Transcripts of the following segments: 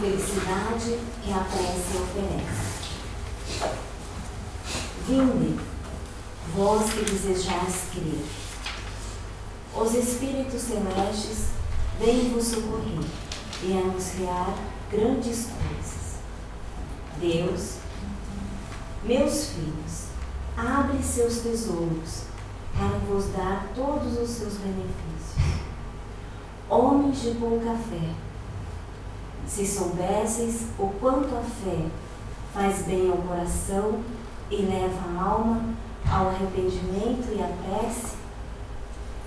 felicidade que a prece oferece. Vinde, vós que desejais crer. Os Espíritos Celestes vêm vos socorrer e anunciar grandes coisas. Deus, meus filhos, abre seus tesouros para vos dar todos os seus benefícios. Homens de pouca fé, se soubesseis o quanto a fé faz bem ao coração e leva a alma ao arrependimento e à prece,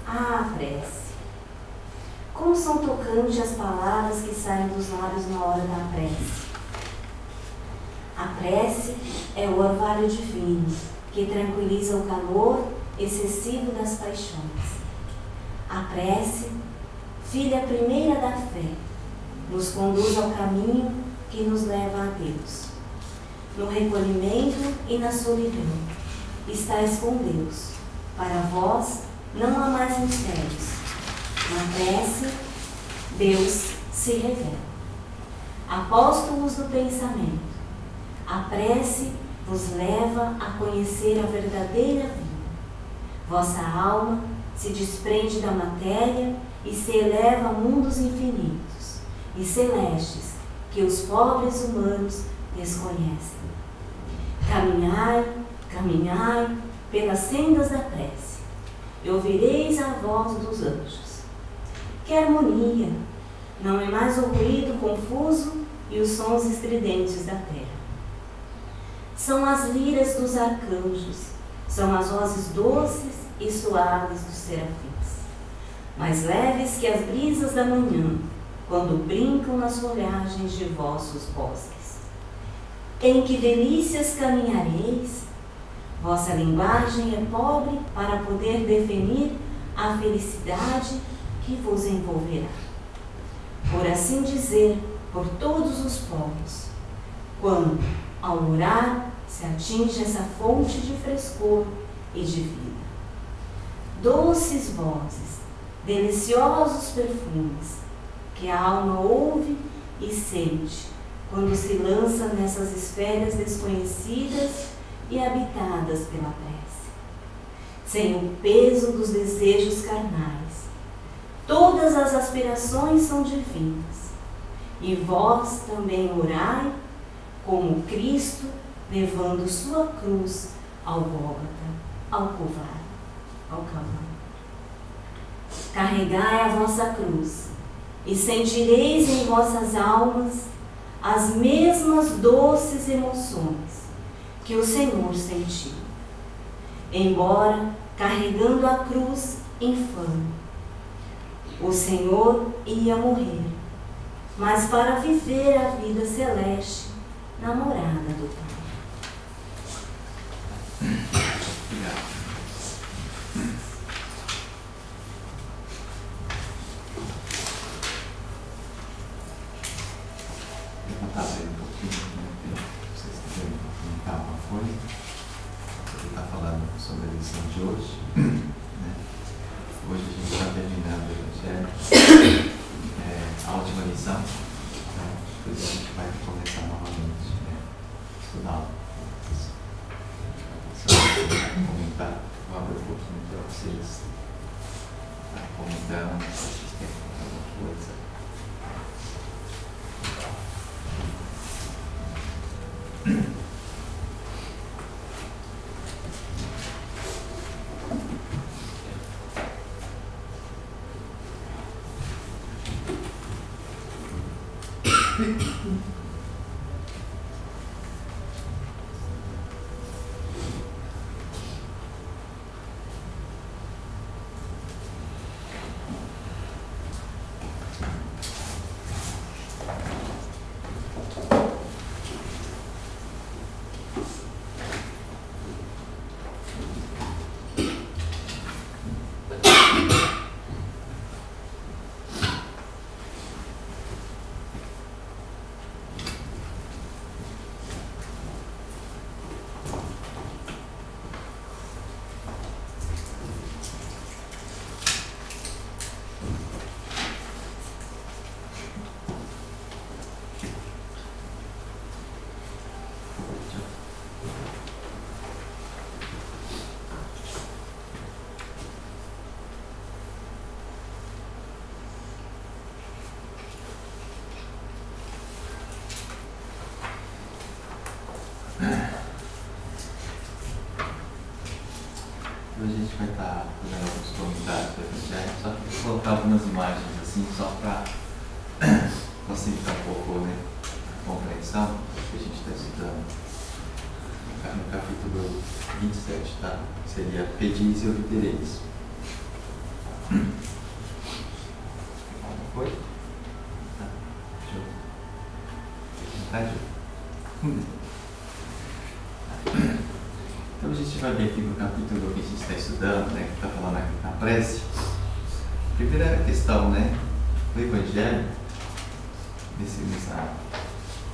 a prece. Como são tocantes as palavras que saem dos lábios na hora da prece. A prece é o orvalho divino que tranquiliza o calor excessivo das paixões. A prece, filha primeira da fé, nos conduz ao caminho que nos leva a Deus. No recolhimento e na solidão, estais com Deus. Para vós não há mais mistérios. Na prece, Deus se revela. Apóstolos do pensamento, a prece vos leva a conhecer a verdadeira vida. Vossa alma se desprende da matéria e se eleva a mundos infinitos e celestes que os pobres humanos desconhecem. Caminhai, caminhai pelas sendas da prece e ouvireis a voz dos anjos. Que harmonia! Não é mais o ruído confuso e os sons estridentes da terra. São as liras dos arcanjos, são as vozes doces e suaves dos serafins, mais leves que as brisas da manhã, quando brincam nas folhagens de vossos bosques. Em que delícias caminhareis? Vossa linguagem é pobre para poder definir a felicidade que vos envolverá. Por assim dizer, por todos os povos, quando, ao orar, se atinge essa fonte de frescor e de vida. Doces vozes, deliciosos perfumes, que a alma ouve e sente quando se lança nessas esferas desconhecidas e habitadas pela prece. Sem o peso dos desejos carnais, todas as aspirações são divinas, e vós também orai como Cristo, levando sua cruz ao Gólgota, ao Calvário. Carregai a vossa cruz, e sentireis em vossas almas as mesmas doces emoções que o Senhor sentiu, embora carregando a cruz infame. O Senhor ia morrer, mas para viver a vida celeste na morada do Pai. Levantar aí um pouquinho, vocês quiserem comentar alguma coisa. Ele está falando sobre a lição de hoje. Né? Hoje a gente está terminando o Evangelho, a última lição. Né? Depois a gente vai começar novamente, né? Estudá-lo. Se você quiser comentar, vou abrir um pouquinho para vocês. Tá comentando, se vocês querem comentar alguma coisa. colocar algumas imagens assim, só para facilitar um pouco, né, a compreensão que a gente está estudando. No capítulo 27, tá? Seria pedis e obtereis. Foi? Tá. Deixa eu... Tá, então a gente vai ver aqui no capítulo que a gente está estudando, né, que está falando aqui na prece. Primeira questão, né, do Evangelho,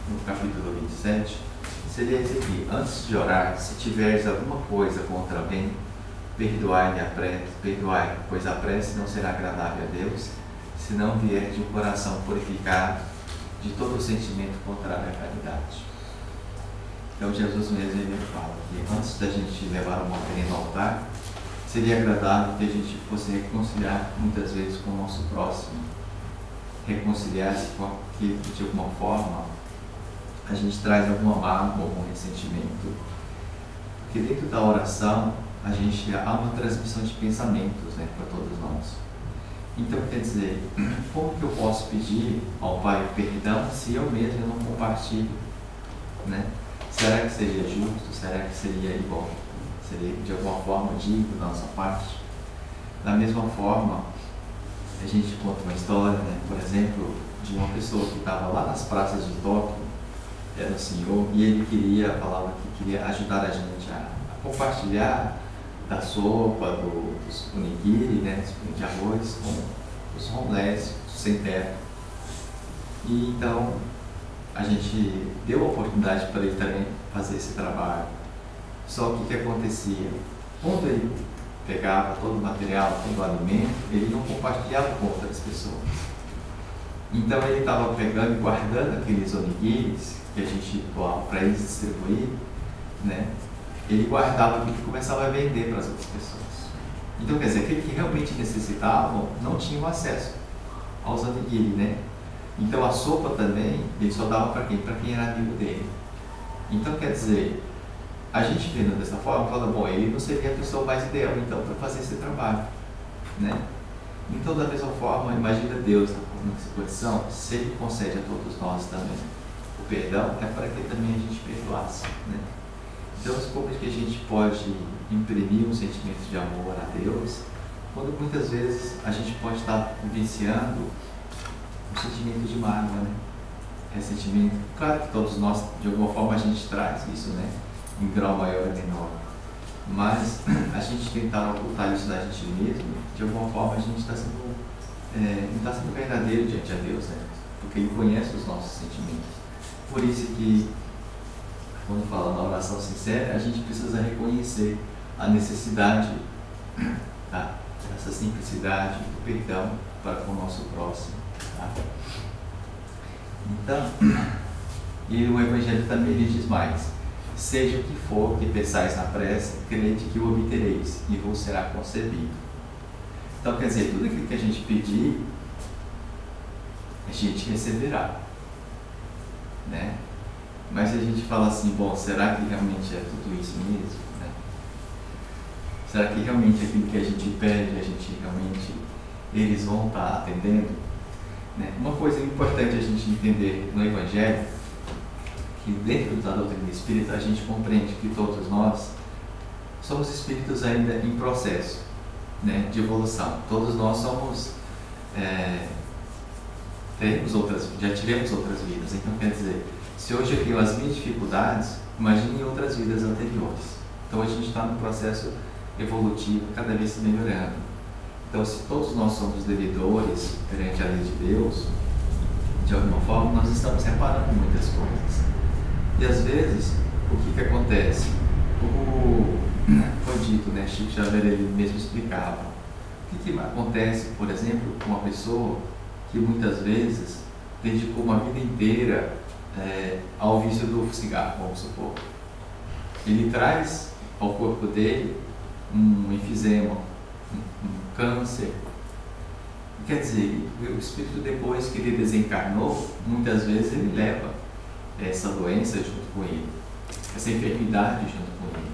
no capítulo 27, seria esse aqui: antes de orar, se tiveres alguma coisa contra alguém, perdoai-lhe a prece, perdoai, pois a prece não será agradável a Deus, se não vier de um coração purificado de todo o sentimento contrário à caridade. Então Jesus mesmo ele fala que antes da gente levar uma oferenda ao altar, seria agradável que a gente fosse reconciliar muitas vezes com o nosso próximo, reconciliar-se com aquilo que de alguma forma a gente traz alguma mágoa, algum ressentimento. Porque dentro da oração há uma transmissão de pensamentos, né, para todos nós. Então, quer dizer, como que eu posso pedir ao Pai perdão se eu mesmo não compartilho, né? Será que seria justo? Será que seria igual? Seria de alguma forma digno da nossa parte? Da mesma forma, a gente conta uma história, né, por exemplo, de uma pessoa que estava lá nas praças de Tóquio, era um senhor, e ele falava que queria ajudar a gente a compartilhar da sopa, dos onigiri, né, de arroz, com os homeless, os sem teto. E então a gente deu a oportunidade para ele também fazer esse trabalho. Só que o que acontecia? Quando ele pegava todo o material, todo o alimento, ele não compartilhava com outras pessoas. Então ele estava pegando e guardando aqueles onigiris que a gente doava para eles distribuir, né? Ele guardava e começava a vender para as outras pessoas. Então, quer dizer, aqueles que realmente necessitavam não tinham acesso aos onigiri, né? Então a sopa também, ele só dava para quem? Para quem era amigo dele. Então, quer dizer, a gente vendo dessa forma, fala, bom, ele não seria a pessoa mais ideal, então, para fazer esse trabalho, né? Então, da mesma forma, imagina Deus nessa posição, se Ele concede a todos nós também o perdão, é para que também a gente perdoasse, né? Então, como é que a gente pode imprimir um sentimento de amor a Deus, quando muitas vezes a gente pode estar vivenciando um sentimento de mágoa, né? Ressentimento. Claro que todos nós, de alguma forma, a gente traz isso, né? Em grau maior ou menor. Mas a gente tentar ocultar isso da gente mesmo, de alguma forma a gente está sendo, não está sendo verdadeiro diante a Deus, né? Porque Ele conhece os nossos sentimentos. Por isso que, quando fala na oração sincera, a gente precisa reconhecer a necessidade, tá? Essa simplicidade do perdão para com o nosso próximo. Tá? Então, e o Evangelho também lhe diz mais: seja o que for que peçais na prece, crede que o obtereis e vos será concedido. Então, quer dizer, tudo aquilo que a gente pedir, a gente receberá, né? Mas se a gente fala assim, bom, será que realmente é tudo isso mesmo, né? Será que realmente aquilo que a gente pede, a gente realmente, eles vão estar atendendo? Né? Uma coisa importante a gente entender no Evangelho, que dentro da doutrina espírita a gente compreende que todos nós somos espíritos ainda em processo, né, de evolução. Todos nós somos, já tivemos outras vidas. Então, quer dizer, se hoje eu tenho as minhas dificuldades, imagine outras vidas anteriores. Então a gente está num processo evolutivo, cada vez se melhorando. Então, se todos nós somos devedores perante a lei de Deus, de alguma forma nós estamos reparando muitas coisas. E às vezes, o que acontece? Como foi dito, né? Chico Xavier ele mesmo explicava. O que acontece, por exemplo, com uma pessoa que muitas vezes dedicou uma vida inteira ao vício do cigarro, vamos supor. Ele traz ao corpo dele um enfisema, um câncer. Quer dizer, o espírito, depois que ele desencarnou, muitas vezes ele leva essa doença junto com ele, essa enfermidade junto com ele.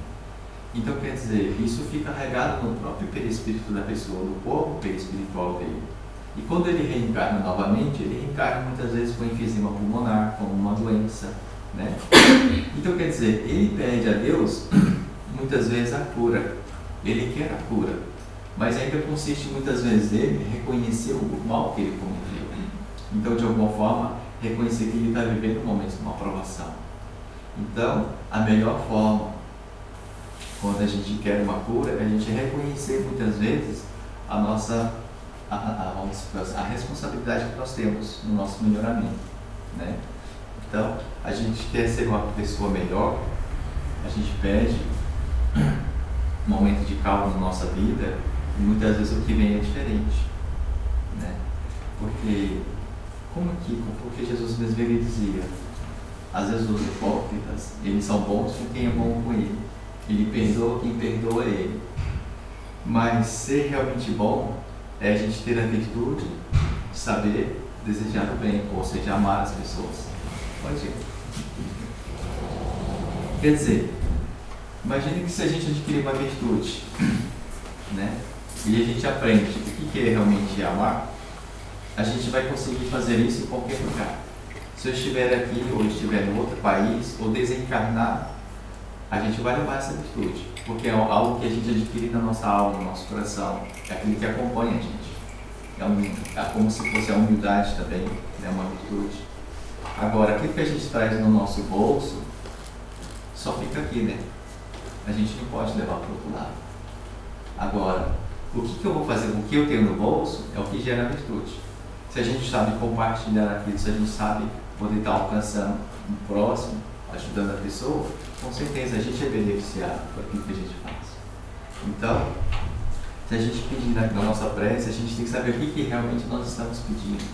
Então, quer dizer, isso fica regado no próprio perispírito da pessoa, no corpo perispiritual dele. E quando ele reencarna novamente, ele reencarna muitas vezes com enfisema pulmonar, com uma doença, né? Então, quer dizer, ele pede a Deus muitas vezes a cura. Ele quer a cura, mas ainda consiste muitas vezes ele reconhecer o mal que ele cometeu. Então, de alguma forma, reconhecer que ele está vivendo um momento de uma provação. Então, a melhor forma, quando a gente quer uma cura, é a gente reconhecer muitas vezes a nossa a responsabilidade que nós temos no nosso melhoramento, né? Então, a gente quer ser uma pessoa melhor, a gente pede um momento de calma na nossa vida, e muitas vezes o que vem é diferente, né? Porque Jesus mesmo ele dizia, às vezes os hipócritas, eles são bons com quem é bom com ele, ele perdoa quem perdoa ele, mas ser realmente bom é a gente ter a virtude de saber desejar o bem, ou seja, amar as pessoas. Pode ir. Quer dizer, imagine que se a gente adquirir uma virtude, né, e a gente aprende o que é realmente amar, a gente vai conseguir fazer isso em qualquer lugar. Se eu estiver aqui, ou estiver em outro país, ou desencarnar, a gente vai levar essa virtude, porque é algo que a gente adquire na nossa alma, no nosso coração, é aquilo que acompanha a gente. É como se fosse a humildade também, é uma virtude. Agora, aquilo que a gente traz no nosso bolso, só fica aqui, né? A gente não pode levar para o outro lado. Agora, o que eu vou fazer com o que eu tenho no bolso é o que gera a virtude. Se a gente sabe compartilhar aquilo, se a gente sabe poder estar alcançando o próximo, ajudando a pessoa, com certeza a gente é beneficiado por aquilo que a gente faz. Então, se a gente pedir na nossa prece, a gente tem que saber o que realmente nós estamos pedindo,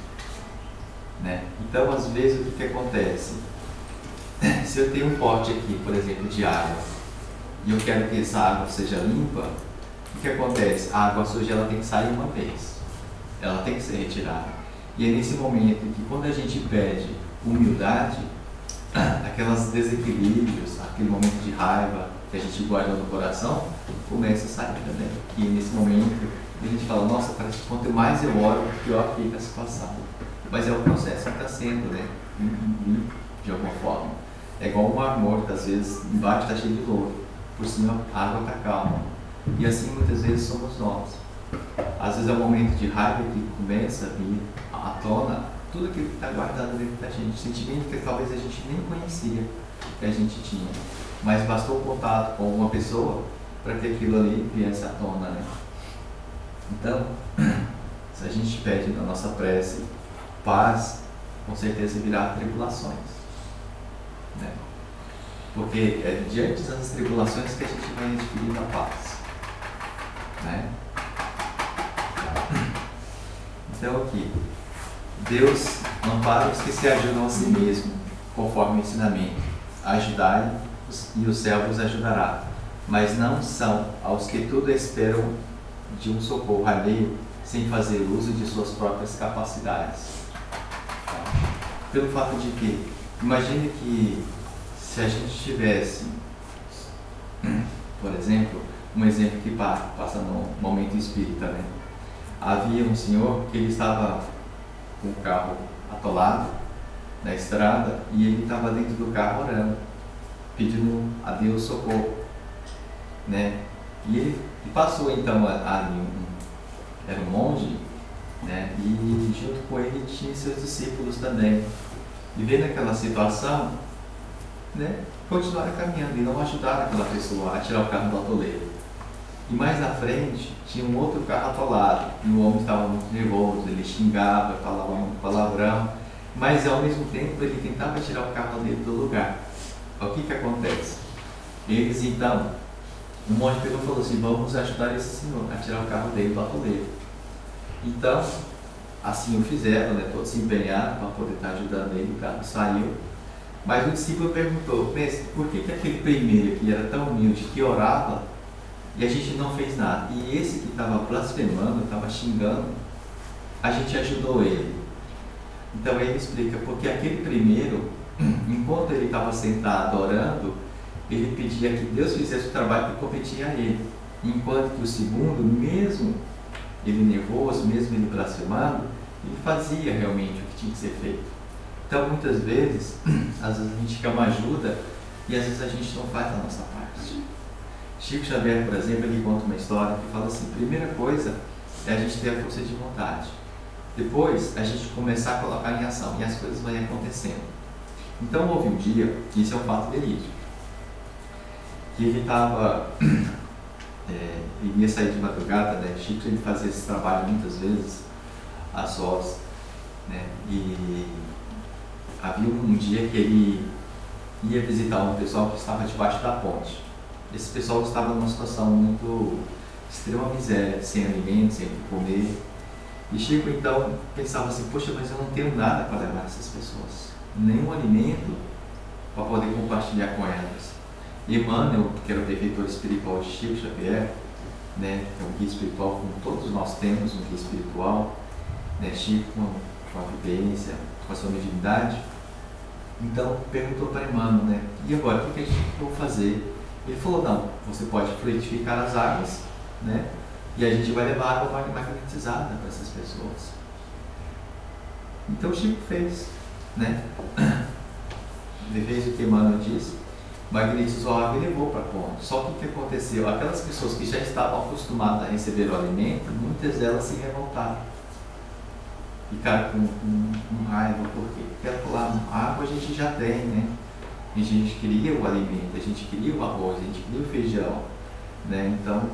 né? Então, às vezes, o que acontece? Se eu tenho um pote aqui, por exemplo, de água, e eu quero que essa água seja limpa, o que acontece? A água suja ela tem que sair uma vez, ela tem que ser retirada. E é nesse momento que, quando a gente pede humildade, aqueles desequilíbrios, aquele momento de raiva que a gente guarda no coração, começa a sair também. E nesse momento a gente fala, nossa, parece que quanto mais eu oro, pior fica a situação. Mas é o processo que está sendo, né? De alguma forma. É igual um mar morto, às vezes embaixo está cheio de lodo, por cima a água está calma. E assim muitas vezes somos nós. Às vezes é um momento de raiva que começa a vir à tona tudo aquilo que está guardado dentro da gente, sentimento que talvez a gente nem conhecia que a gente tinha, mas bastou o contato com uma pessoa para que aquilo ali viesse à tona, né? Então, se a gente pede na nossa prece paz, com certeza virá tribulações, né? Porque é diante das tribulações que a gente vai adquirir a paz, né? Então aqui, Deus ampara os que se ajudam a si mesmo, conforme o ensinamento. Ajudai e o céu vos ajudará, mas não são aos que tudo esperam de um socorro alheio, sem fazer uso de suas próprias capacidades. Pelo fato de que, imagine que se a gente tivesse, por exemplo, um exemplo que passa no momento espírita, né? Havia um senhor que ele estava com o carro atolado na estrada e ele estava dentro do carro orando, pedindo a Deus socorro, né? E ele passou então ali era um monge, né? E junto com ele tinha seus discípulos também. E vendo aquela situação, né? Continuaram caminhando e não ajudaram aquela pessoa a tirar o carro do atoleiro. E mais à frente tinha um outro carro atolado e o homem estava muito nervoso, ele xingava, falava muito palavrão, mas ao mesmo tempo ele tentava tirar o carro dele do lugar. O que acontece? Eles então, o monge pegou e falou assim, vamos ajudar esse senhor a tirar o carro dele do atoleiro. Então, assim o fizeram, né? Todos se empenharam para poder estar ajudando ele, o carro saiu. Mas o discípulo perguntou, mestre, por que aquele primeiro que era tão humilde, que orava, e a gente não fez nada? E esse que estava blasfemando, estava xingando, a gente ajudou ele. Então ele explica, porque aquele primeiro, enquanto ele estava sentado orando, ele pedia que Deus fizesse o trabalho que competia a ele. Enquanto que o segundo, mesmo ele nervoso, mesmo ele blasfemando, ele fazia realmente o que tinha que ser feito. Então, muitas vezes, às vezes a gente quer uma ajuda e às vezes a gente não faz a nossa parte. Chico Xavier, por exemplo, ele conta uma história que fala assim: primeira coisa é a gente ter a força de vontade. Depois, a gente começar a colocar em ação e as coisas vão acontecendo. Então, houve um dia, isso é um fato verídico, que ele estava, ele ia sair de madrugada, né? Chico, ele fazia esse trabalho muitas vezes, a sós, né? E havia um dia que ele ia visitar um pessoal que estava debaixo da ponte. Esse pessoal estava numa situação muito extrema miséria, sem alimento, sem comer. E Chico então pensava assim: poxa, mas eu não tenho nada para levar essas pessoas, nenhum alimento para poder compartilhar com elas. E Emmanuel, que era o benfeitor espiritual de Chico Xavier, né, que é um guia espiritual, como todos nós temos um guia espiritual, né, Chico com a vivência, com a sua mediunidade, então perguntou para Emmanuel, né, e agora, o que a gente vai fazer? Ele falou: não, você pode fluidificar as águas, né, e a gente vai levar água magnetizada para essas pessoas. Então o Chico fez, né, ele fez o que Emmanuel disse, magnetizou a água e levou para a ponte. Só que o que aconteceu? Aquelas pessoas que já estavam acostumadas a receber o alimento, muitas delas se revoltaram, ficaram com raiva. Por quê? Porque ela falou: a água a gente já tem, né? A gente queria o alimento, a gente queria o arroz, a gente queria o feijão, né? Então,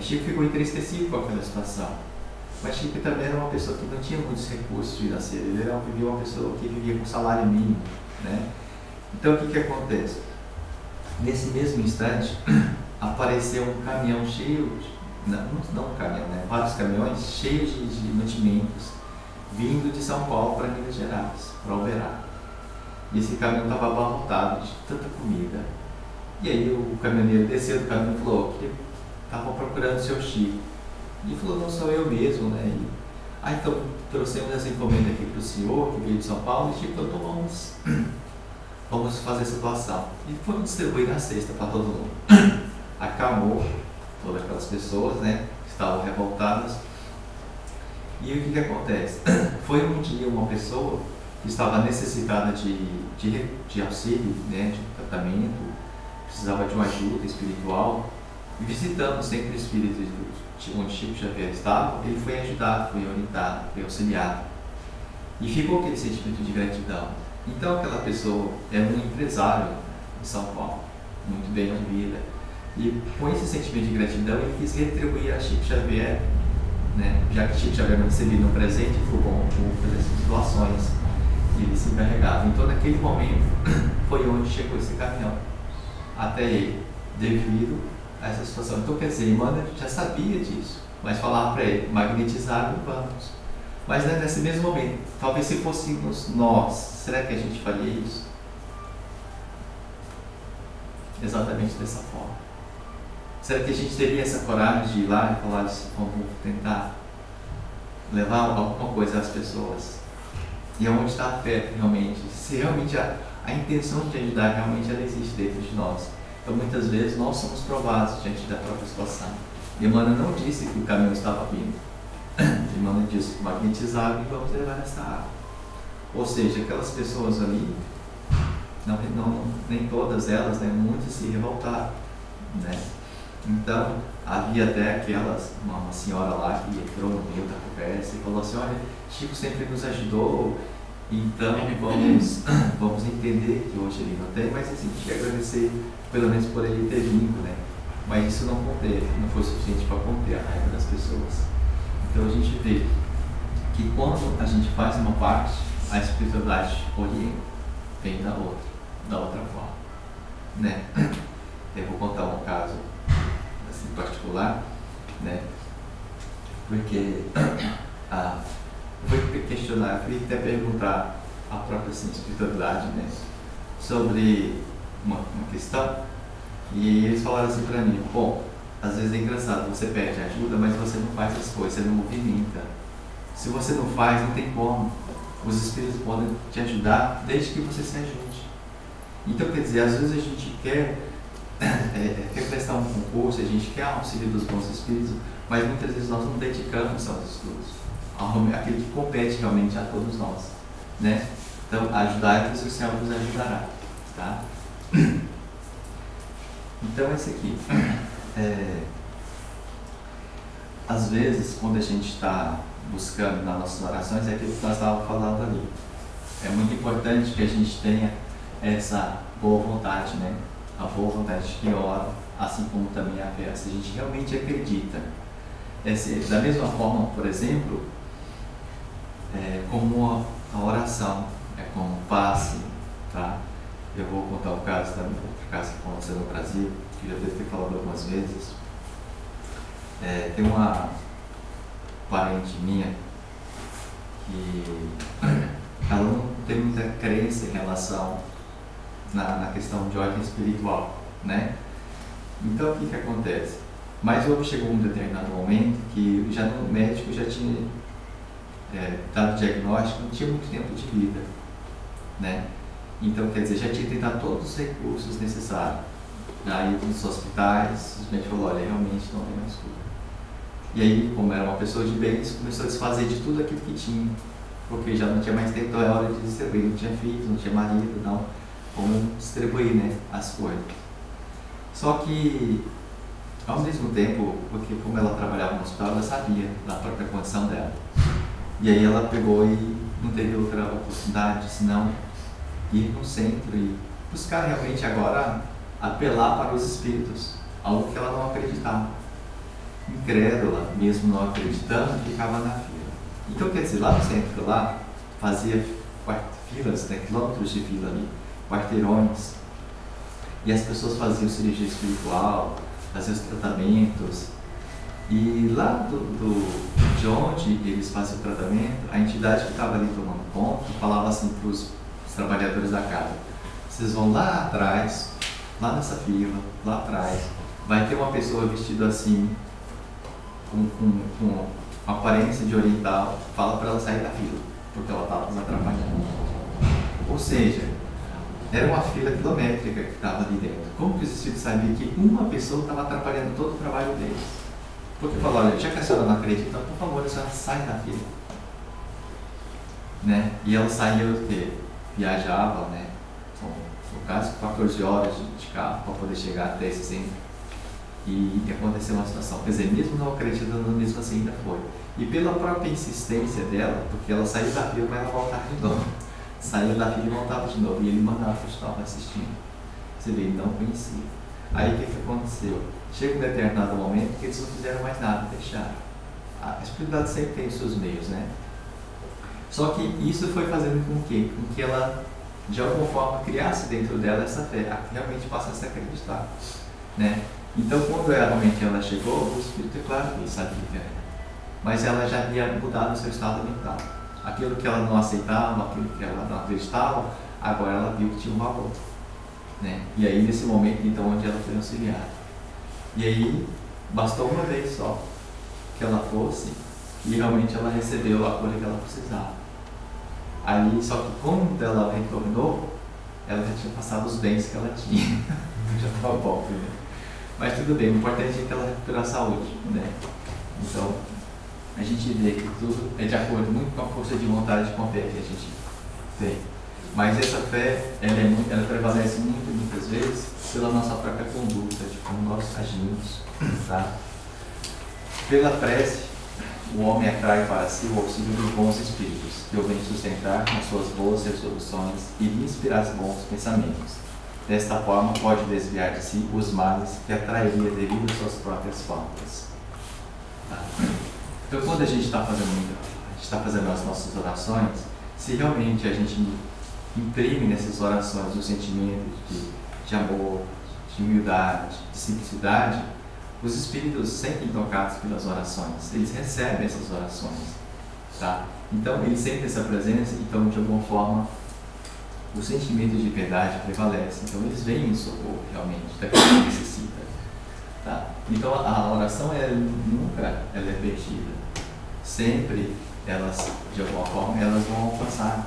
Chico ficou entristecido com aquela situação. Mas Chico também era uma pessoa que não tinha muitos recursos financeiros, ele era uma pessoa que vivia com salário mínimo, né? Então, o que acontece? Nesse mesmo instante, apareceu um caminhão cheio, não um caminhão, né? Vários caminhões cheios de mantimentos, vindo de São Paulo para Minas Gerais, para Uberá. E esse caminhão estava abarrotado de tanta comida. E aí o caminhoneiro desceu do caminhão e falou que estava procurando o seu Chico. E ele falou: não sou eu mesmo, né? Então trouxemos essa encomenda aqui para o senhor, que veio de São Paulo, e Chico, então vamos fazer essa doação. E foram distribuir a cesta para todo mundo. Acalmou todas aquelas pessoas, né, que estavam revoltadas. E o que acontece? Foi um dia uma pessoa que estava necessitada de auxílio, né, de tratamento, precisava de uma ajuda espiritual, e visitando sempre o espírito onde Chico Xavier estava, ele foi ajudado, foi orientado, foi auxiliado. E ficou aquele sentimento de gratidão. Então aquela pessoa era um empresário em São Paulo, muito bem de vida. E com esse sentimento de gratidão, ele quis retribuir a Chico Xavier, né? Já que Chico Xavier não recebia no presente, ele falou: bom, vou fazer essas doações. E ele se encarregava. Então naquele momento foi onde chegou esse caminhão até ele, devido a essa situação. Então quer dizer, Emmanuel já sabia disso, mas falava para ele: magnetizar e vamos. Mas nesse mesmo momento, talvez se fôssemos nós, será que a gente faria isso? Exatamente dessa forma. Será que a gente teria essa coragem de ir lá e falar assim: vamos tentar levar alguma coisa às pessoas? E aonde está a fé realmente? Se realmente a intenção de ajudar realmente ela existe dentro de nós. Então muitas vezes nós somos provados diante da própria situação. E Emmanuel não disse que o caminhão estava vindo. Emmanuel disse: magnetizar e vamos levar essa água. Ou seja, aquelas pessoas ali, nem todas elas, né, muitas se revoltaram, né? Então havia até uma senhora lá que entrou no meio da conversa e falou assim: olha, Chico sempre nos ajudou, então vamos entender que hoje ele não tem, mas assim, a gente quer agradecer pelo menos por ele ter vindo, né? Mas isso não foi suficiente para conter a raiva das pessoas. Então a gente vê que quando a gente faz uma parte, a espiritualidade orienta, vem da outra forma, né? Eu vou contar um caso assim particular, né? Porque eu fui questionar, eu fui até perguntar à própria assim, espiritualidade, né, sobre uma questão, e eles falaram assim para mim: bom, às vezes é engraçado, você pede ajuda, mas você não faz as coisas, você não movimenta. Se você não faz, não tem como. Os espíritos podem te ajudar desde que você se ajude. Então, quer dizer, às vezes a gente quer prestar um concurso, a gente quer auxílio dos bons espíritos, mas muitas vezes nós não dedicamos aos estudos, aquilo que compete realmente a todos nós, né? Então, ajudar-vos e o Senhor vos ajudará, tá? Então, esse aqui, às vezes, quando a gente está buscando nas nossas orações, é aquilo que nós estávamos falando ali. É muito importante que a gente tenha essa boa vontade, né? A boa vontade de quem ora, assim como também a fé. Se a gente realmente acredita. Da mesma forma, por exemplo, como a oração, como passe, tá? Eu vou contar um caso também, outro caso que aconteceu no Brasil, que já deve ter falado algumas vezes. Tem uma parente minha que ela não tem muita crença em relação na questão de ordem espiritual, né? Então, o que acontece? Mas chegou um determinado momento que o médico já tinha dado diagnóstico, não tinha muito tempo de vida, né? Então, quer dizer, já tinha tentado todos os recursos necessários. Aí, nos hospitais, os médicos falaram, olha, realmente não tem mais cura. E aí, como era uma pessoa de bens, começou a desfazer de tudo aquilo que tinha, porque já não tinha mais tempo, então é hora de distribuir, não tinha filho, não tinha marido, não, como distribuir, né, as coisas. Só que, ao mesmo tempo, porque como ela trabalhava no hospital, ela sabia da própria condição dela. E aí ela pegou e não teve outra oportunidade, senão ir no centro e buscar realmente agora apelar para os espíritos, algo que ela não acreditava. Incrédula, mesmo não acreditando, ficava na fila. Então, quer dizer, lá no centro, lá, fazia filas, né, quilômetros de fila ali, quarteirões, e as pessoas faziam cirurgia espiritual, faziam os tratamentos, e lá de onde eles faziam o tratamento, a entidade que estava ali tomando conta falava assim para os trabalhadores da casa: vocês vão lá atrás, lá nessa fila, lá atrás, vai ter uma pessoa vestida assim, com aparência de oriental, fala para ela sair da fila, porque ela estava nos atrapalhando. Ou seja, era uma fila quilométrica que estava ali dentro. Como que os espíritos sabiam que uma pessoa estava atrapalhando todo o trabalho deles? Porque falou, olha, já que a senhora não acredita, então, por favor, a senhora sai da fila. Né? E ela saía, viajava, né? No caso, 14 horas de carro para poder chegar até esse centro. E aconteceu uma situação, quer dizer, mesmo não acreditando, mesmo assim ainda foi. E pela própria insistência dela, porque ela saiu da fila, mas ela voltava de novo. Saía da fila e voltava de novo. E ele mandava para o estava assistindo. Você vê, ele não conhecia. Aí o que aconteceu? Chega um determinado momento que eles não fizeram mais nada, deixaram. A espiritualidade sempre tem os seus meios, né? Só que isso foi fazendo com que ela, de alguma forma, criasse dentro dela essa fé, realmente passasse a acreditar, né? Então, quando realmente ela chegou, o espírito, é claro que sabia que era, mas ela já havia mudado o seu estado mental. Aquilo que ela não aceitava, aquilo que ela não acreditava, agora ela viu que tinha um valor, né? E aí, nesse momento, então, onde ela foi auxiliada. E aí, bastou uma vez só que ela fosse e realmente ela recebeu a cura que ela precisava. Aí, só que quando ela retornou, ela já tinha passado os bens que ela tinha. Já estava bom, né? Mas tudo bem, o importante é que ela recuperou a saúde, né? Então, a gente vê que tudo é de acordo muito com a força de vontade e com a fé que a gente tem. Mas essa fé, ela prevalece muitas vezes pela nossa própria conduta, de como nós agimos, tá? Pela prece, o homem atrai para si o auxílio dos bons espíritos, que o vem sustentar com suas boas resoluções e lhe inspirar bons pensamentos. Desta forma, pode desviar de si os males que atrairia devido às suas próprias faltas. Tá? Então, quando a gente está fazendo as nossas orações, se realmente a gente imprime nessas orações o sentimento de amor, de humildade, de simplicidade, os espíritos sentem tocados pelas orações, eles recebem essas orações, tá? Então eles sentem essa presença, então de alguma forma o sentimento de piedade prevalece, então eles veem o socorro realmente daquilo que necessita, tá? Então a oração nunca é perdida, sempre elas de alguma forma elas vão alcançar.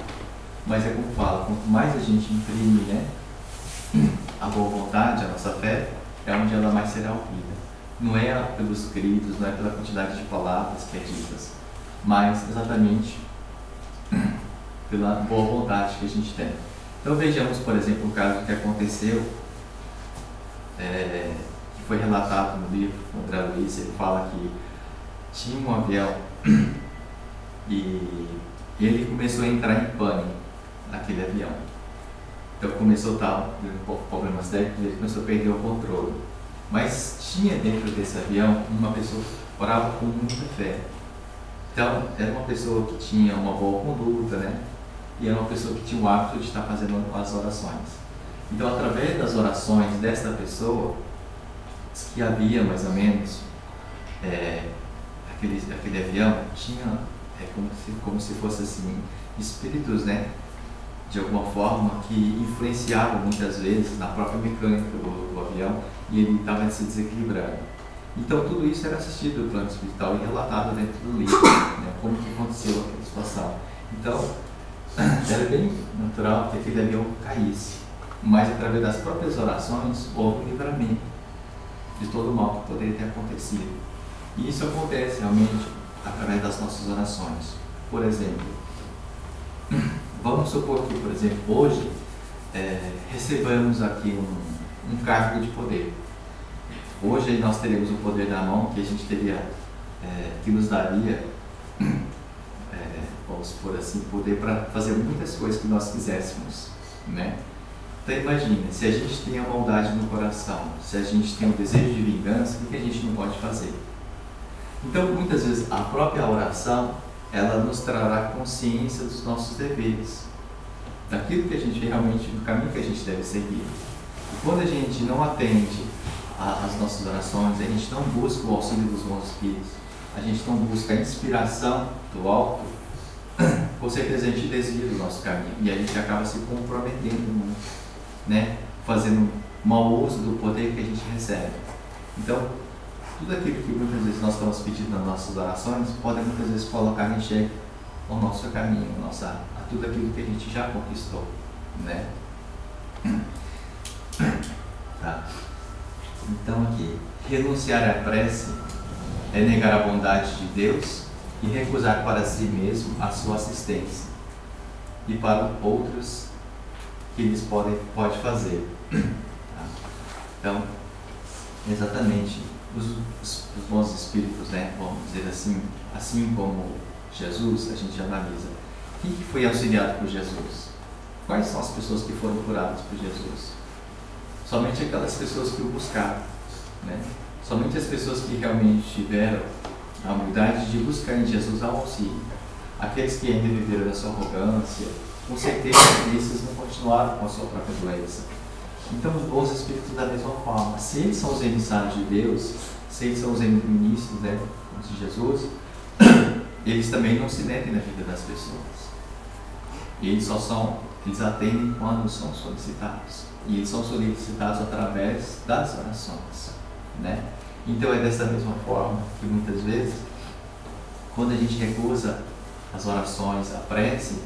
Mas é como fala, quanto mais a gente imprime, né, a boa vontade, a nossa fé, é onde ela mais será ouvida. não é pelos gritos, não é pela quantidade de palavras que é ditas, mas exatamente pela boa vontade que a gente tem. Então vejamos, por exemplo, o caso que aconteceu, que foi relatado no livro do André Luiz. Ele fala que tinha um avião e ele começou a entrar em pânico naquele avião. Então começou a dar problemas técnicos, ele começou a perder o controle. Mas tinha dentro desse avião uma pessoa que orava com muita fé. Então era uma pessoa que tinha uma boa conduta, né? E era uma pessoa que tinha o hábito de estar fazendo as orações. Então, através das orações desta pessoa, que havia mais ou menos aquele avião tinha como se fosse assim espíritos, né, de alguma forma que influenciavam muitas vezes na própria mecânica do avião, e ele estava se desequilibrando. Então tudo isso era assistido do plano espiritual e relatado dentro do livro, né, como que aconteceu aquela situação. Então era bem natural que aquele avião caísse, mas através das próprias orações houve um livramento de todo o mal que poderia ter acontecido. E isso acontece realmente através das nossas orações. Por exemplo, vamos supor que, por exemplo, hoje recebamos aqui um cargo de poder. Hoje nós teremos o poder na mão, que a gente teria, que nos daria, vamos por assim, poder para fazer muitas coisas que nós quiséssemos, né? Então imagine, se a gente tem a maldade no coração, se a gente tem o desejo de vingança, o que a gente não pode fazer? Então muitas vezes a própria oração, ela nos trará consciência dos nossos deveres, daquilo que a gente realmente, do caminho que a gente deve seguir. E quando a gente não atende às nossas orações, a gente não busca o auxílio dos bons espíritos, a gente não busca a inspiração do alto, com certeza a gente desvia do nosso caminho e a gente acaba se comprometendo, né, fazendo mau uso do poder que a gente recebe. Então, tudo aquilo que muitas vezes nós estamos pedindo nas nossas orações pode muitas vezes colocar em xeque o nosso caminho, a tudo aquilo que a gente já conquistou, né? Tá. Então aqui, renunciar à prece é negar a bondade de Deus e recusar para si mesmo a sua assistência e para outros que eles pode fazer. Tá? Então, exatamente, os bons espíritos, né, vamos dizer assim como Jesus, a gente analisa quem que foi auxiliado por Jesus. Quais são as pessoas que foram curadas por Jesus? Somente aquelas pessoas que o buscaram, né? Somente as pessoas que realmente tiveram a humildade de buscar em Jesus ao auxílio. Aqueles que ainda viveram da sua arrogância, com certeza esses não continuaram com a sua própria doença. Então os bons espíritos da mesma forma, se eles são os emissários de Deus, se eles são os ministros, né, de Jesus, eles também não se metem na vida das pessoas. Eles atendem quando são solicitados. E eles são solicitados através das orações, né? Então é dessa mesma forma que muitas vezes, quando a gente recusa as orações, a prece,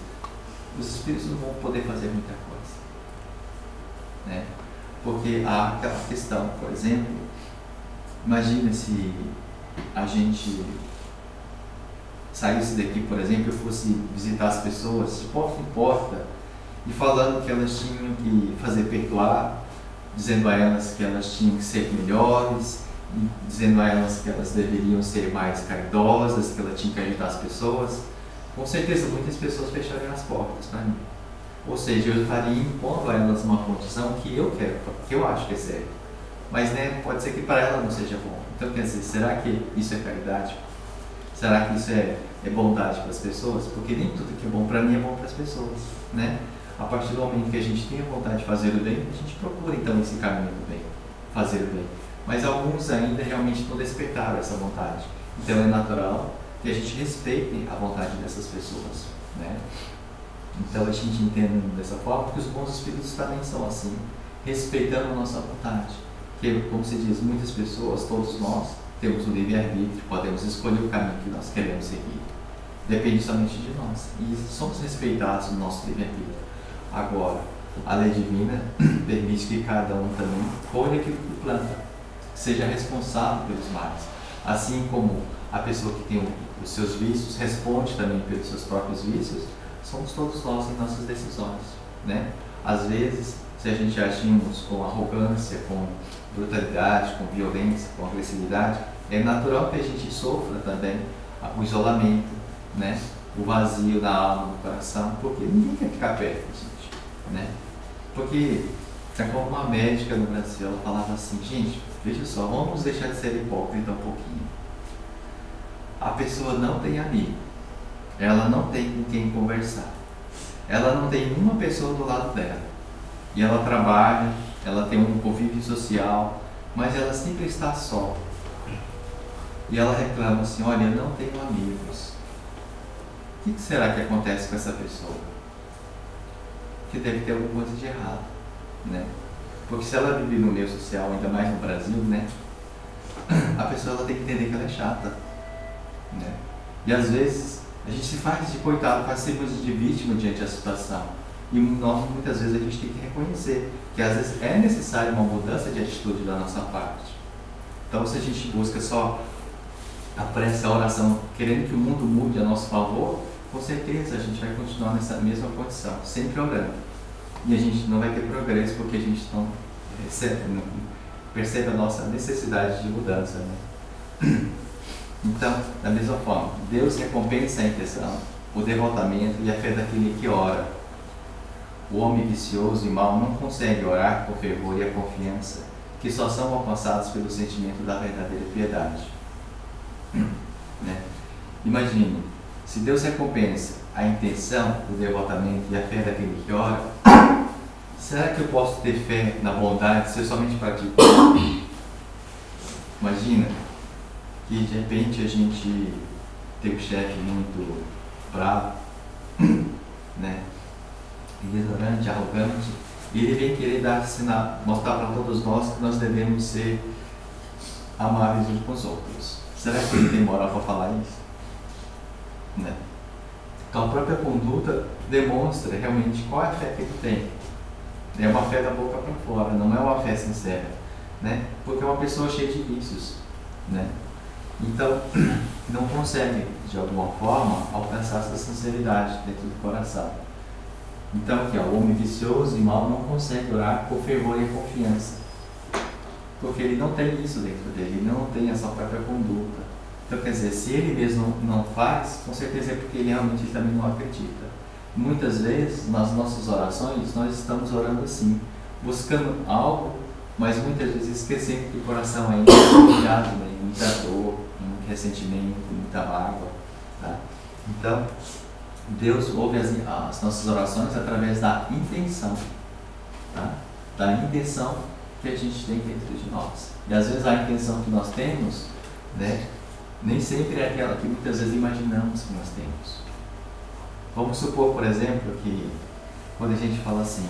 os espíritos não vão poder fazer muita coisa, né? Porque há aquela questão, por exemplo, imagina se a gente saísse daqui, por exemplo, e fosse visitar as pessoas de porta em porta e falando que elas tinham que fazer perdoar, dizendo a elas que elas tinham que ser melhores, dizendo a elas que elas deveriam ser mais caridosas, que elas tinham que ajudar as pessoas. Com certeza muitas pessoas fechariam as portas para mim. Ou seja, eu estaria impondo a elas uma condição que eu quero, que eu acho que é certo. Mas, né, pode ser que para ela não seja bom. Então, quer dizer, será que isso é caridade? Será que isso é bondade para as pessoas? Porque nem tudo que é bom para mim é bom para as pessoas, né? A partir do momento que a gente tem a vontade de fazer o bem, a gente procura então esse caminho do bem, fazer o bem. Mas alguns ainda realmente não despertaram essa vontade. Então é natural que a gente respeite a vontade dessas pessoas, né? Então a gente entende dessa forma que os bons espíritos também são assim, respeitando a nossa vontade. Que, como se diz, muitas pessoas, todos nós, temos o livre-arbítrio, podemos escolher o caminho que nós queremos seguir. Depende somente de nós. E somos respeitados no nosso livre-arbítrio. Agora, a lei divina permite que cada um também colhe aquilo que planta. seja responsável pelos males. Assim como a pessoa que tem os seus vícios responde também pelos seus próprios vícios, somos todos nós em nossas decisões, né? Às vezes, se a gente agimos com arrogância, com brutalidade, com violência, com agressividade, é natural que a gente sofra também o isolamento, né? O vazio da alma, do coração, porque ninguém quer ficar perto, gente, né? Porque é como uma médica no Brasil, ela falava assim, gente, veja só, vamos deixar de ser hipócrita um pouquinho. A pessoa não tem amigo, ela não tem com quem conversar, ela não tem nenhuma pessoa do lado dela, e ela trabalha, ela tem um convívio social, mas ela sempre está só. E ela reclama assim, olha, eu não tenho amigos. O que será que acontece com essa pessoa? Que deve ter alguma coisa de errado, né? Porque se ela vive no meio social, ainda mais no Brasil, né? A pessoa ela tem que entender que ela é chata, né? E às vezes a gente se faz de coitado, faz ser de vítima diante da situação. E nós, muitas vezes, a gente tem que reconhecer que às vezes é necessária uma mudança de atitude da nossa parte. Então, se a gente busca só a prece, a oração, querendo que o mundo mude a nosso favor, com certeza a gente vai continuar nessa mesma condição, sempre orando. E a gente não vai ter progresso porque a gente não percebe a nossa necessidade de mudança, né? Então, da mesma forma, Deus recompensa a intenção, o devotamento e a fé daquele que ora. O homem vicioso e mau não consegue orar com fervor e a confiança, que só são alcançados pelo sentimento da verdadeira piedade. Né? Imagine, se Deus recompensa a intenção, o devotamento e a fé daquele que ora, será que eu posso ter fé na bondade se eu somente pratico? Imagina que de repente a gente tem um chefe muito bravo, né? Ignorante, arrogante, e ele vem querer dar sinal, mostrar para todos nós que nós devemos ser amáveis uns com os outros. Será que ele tem moral para falar isso? Né? Então a própria conduta demonstra realmente qual é a fé que ele tem. É uma fé da boca para fora, não é uma fé sincera, né? Porque é uma pessoa cheia de vícios, né? Então não consegue de alguma forma alcançar essa sinceridade dentro do coração. Então, aqui, o homem vicioso e mau não consegue orar com fervor e confiança, porque ele não tem isso dentro dele, ele não tem essa própria conduta. Então, quer dizer, se ele mesmo não faz, com certeza é porque ele realmente também não acredita. Muitas vezes, nas nossas orações, nós estamos orando assim, buscando algo, mas muitas vezes esquecendo que o coração ainda é ligado, né? Muita dor, muito ressentimento, muita mágoa, tá? Então, Deus ouve as nossas orações através da intenção, tá? Da intenção que a gente tem dentro de nós. E às vezes a intenção que nós temos, né, nem sempre é aquela que muitas vezes imaginamos que nós temos. Vamos supor, por exemplo, que quando a gente fala assim,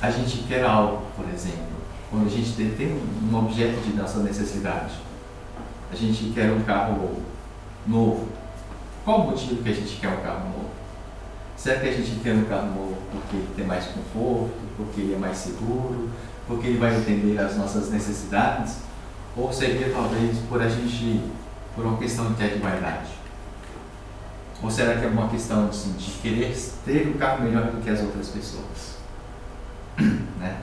a gente quer algo, por exemplo, quando a gente tem um objeto de nossa necessidade, a gente quer um carro novo. Qual o motivo que a gente quer um carro novo? Será que a gente quer um carro novo porque ele tem mais conforto, porque ele é mais seguro, porque ele vai atender às nossas necessidades? Ou seria talvez por uma questão de vaidade? Ou será que é uma questão assim, de querer ter um carro melhor do que as outras pessoas? Né?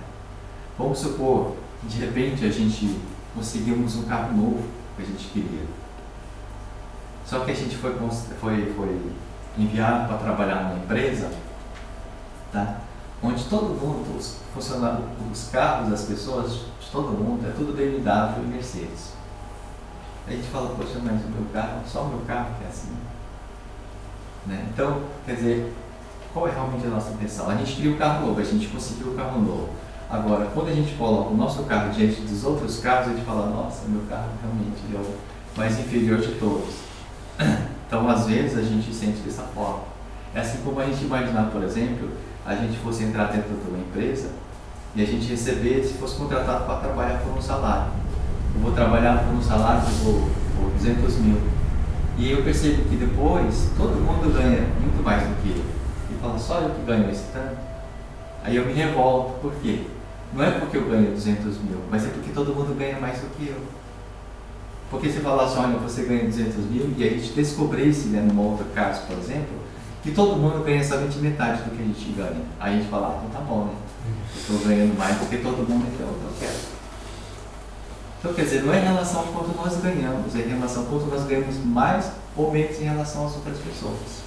Vamos supor que de repente a gente conseguimos um carro novo que a gente queria. Só que a gente foi enviado para trabalhar numa empresa, tá? Onde todo mundo, os carros das pessoas, de todo mundo, é tudo BMW e Mercedes. A gente fala, poxa, mas o meu carro, só o meu carro que é assim. Né? Então, quer dizer, qual é realmente a nossa intenção? A gente queria um carro novo, a gente conseguiu um carro novo. Agora, quando a gente coloca o nosso carro diante dos outros carros, a gente fala, nossa, meu carro realmente é o mais inferior de todos. Então, às vezes, a gente sente dessa forma. É assim como a gente imaginar, por exemplo, a gente fosse entrar dentro de uma empresa e a gente receber, se fosse contratado para trabalhar por um salário. Eu vou trabalhar por um salário por 200 mil. E eu percebo que depois, todo mundo ganha muito mais do que eu. E fala, só eu que ganho esse tanto. Aí eu me revolto. Por quê? Não é porque eu ganho 200 mil, mas é porque todo mundo ganha mais do que eu. Porque se falar assim, olha, você ganha 200 mil, e a gente descobrisse, né, num outro caso, por exemplo, que todo mundo ganha somente metade do que a gente ganha. Aí a gente fala, ah, então tá bom, né? Estou ganhando mais porque todo mundo quer o que eu quero. Então, quer dizer, não é em relação ao quanto nós ganhamos, é em relação ao quanto nós ganhamos mais ou menos em relação às outras pessoas,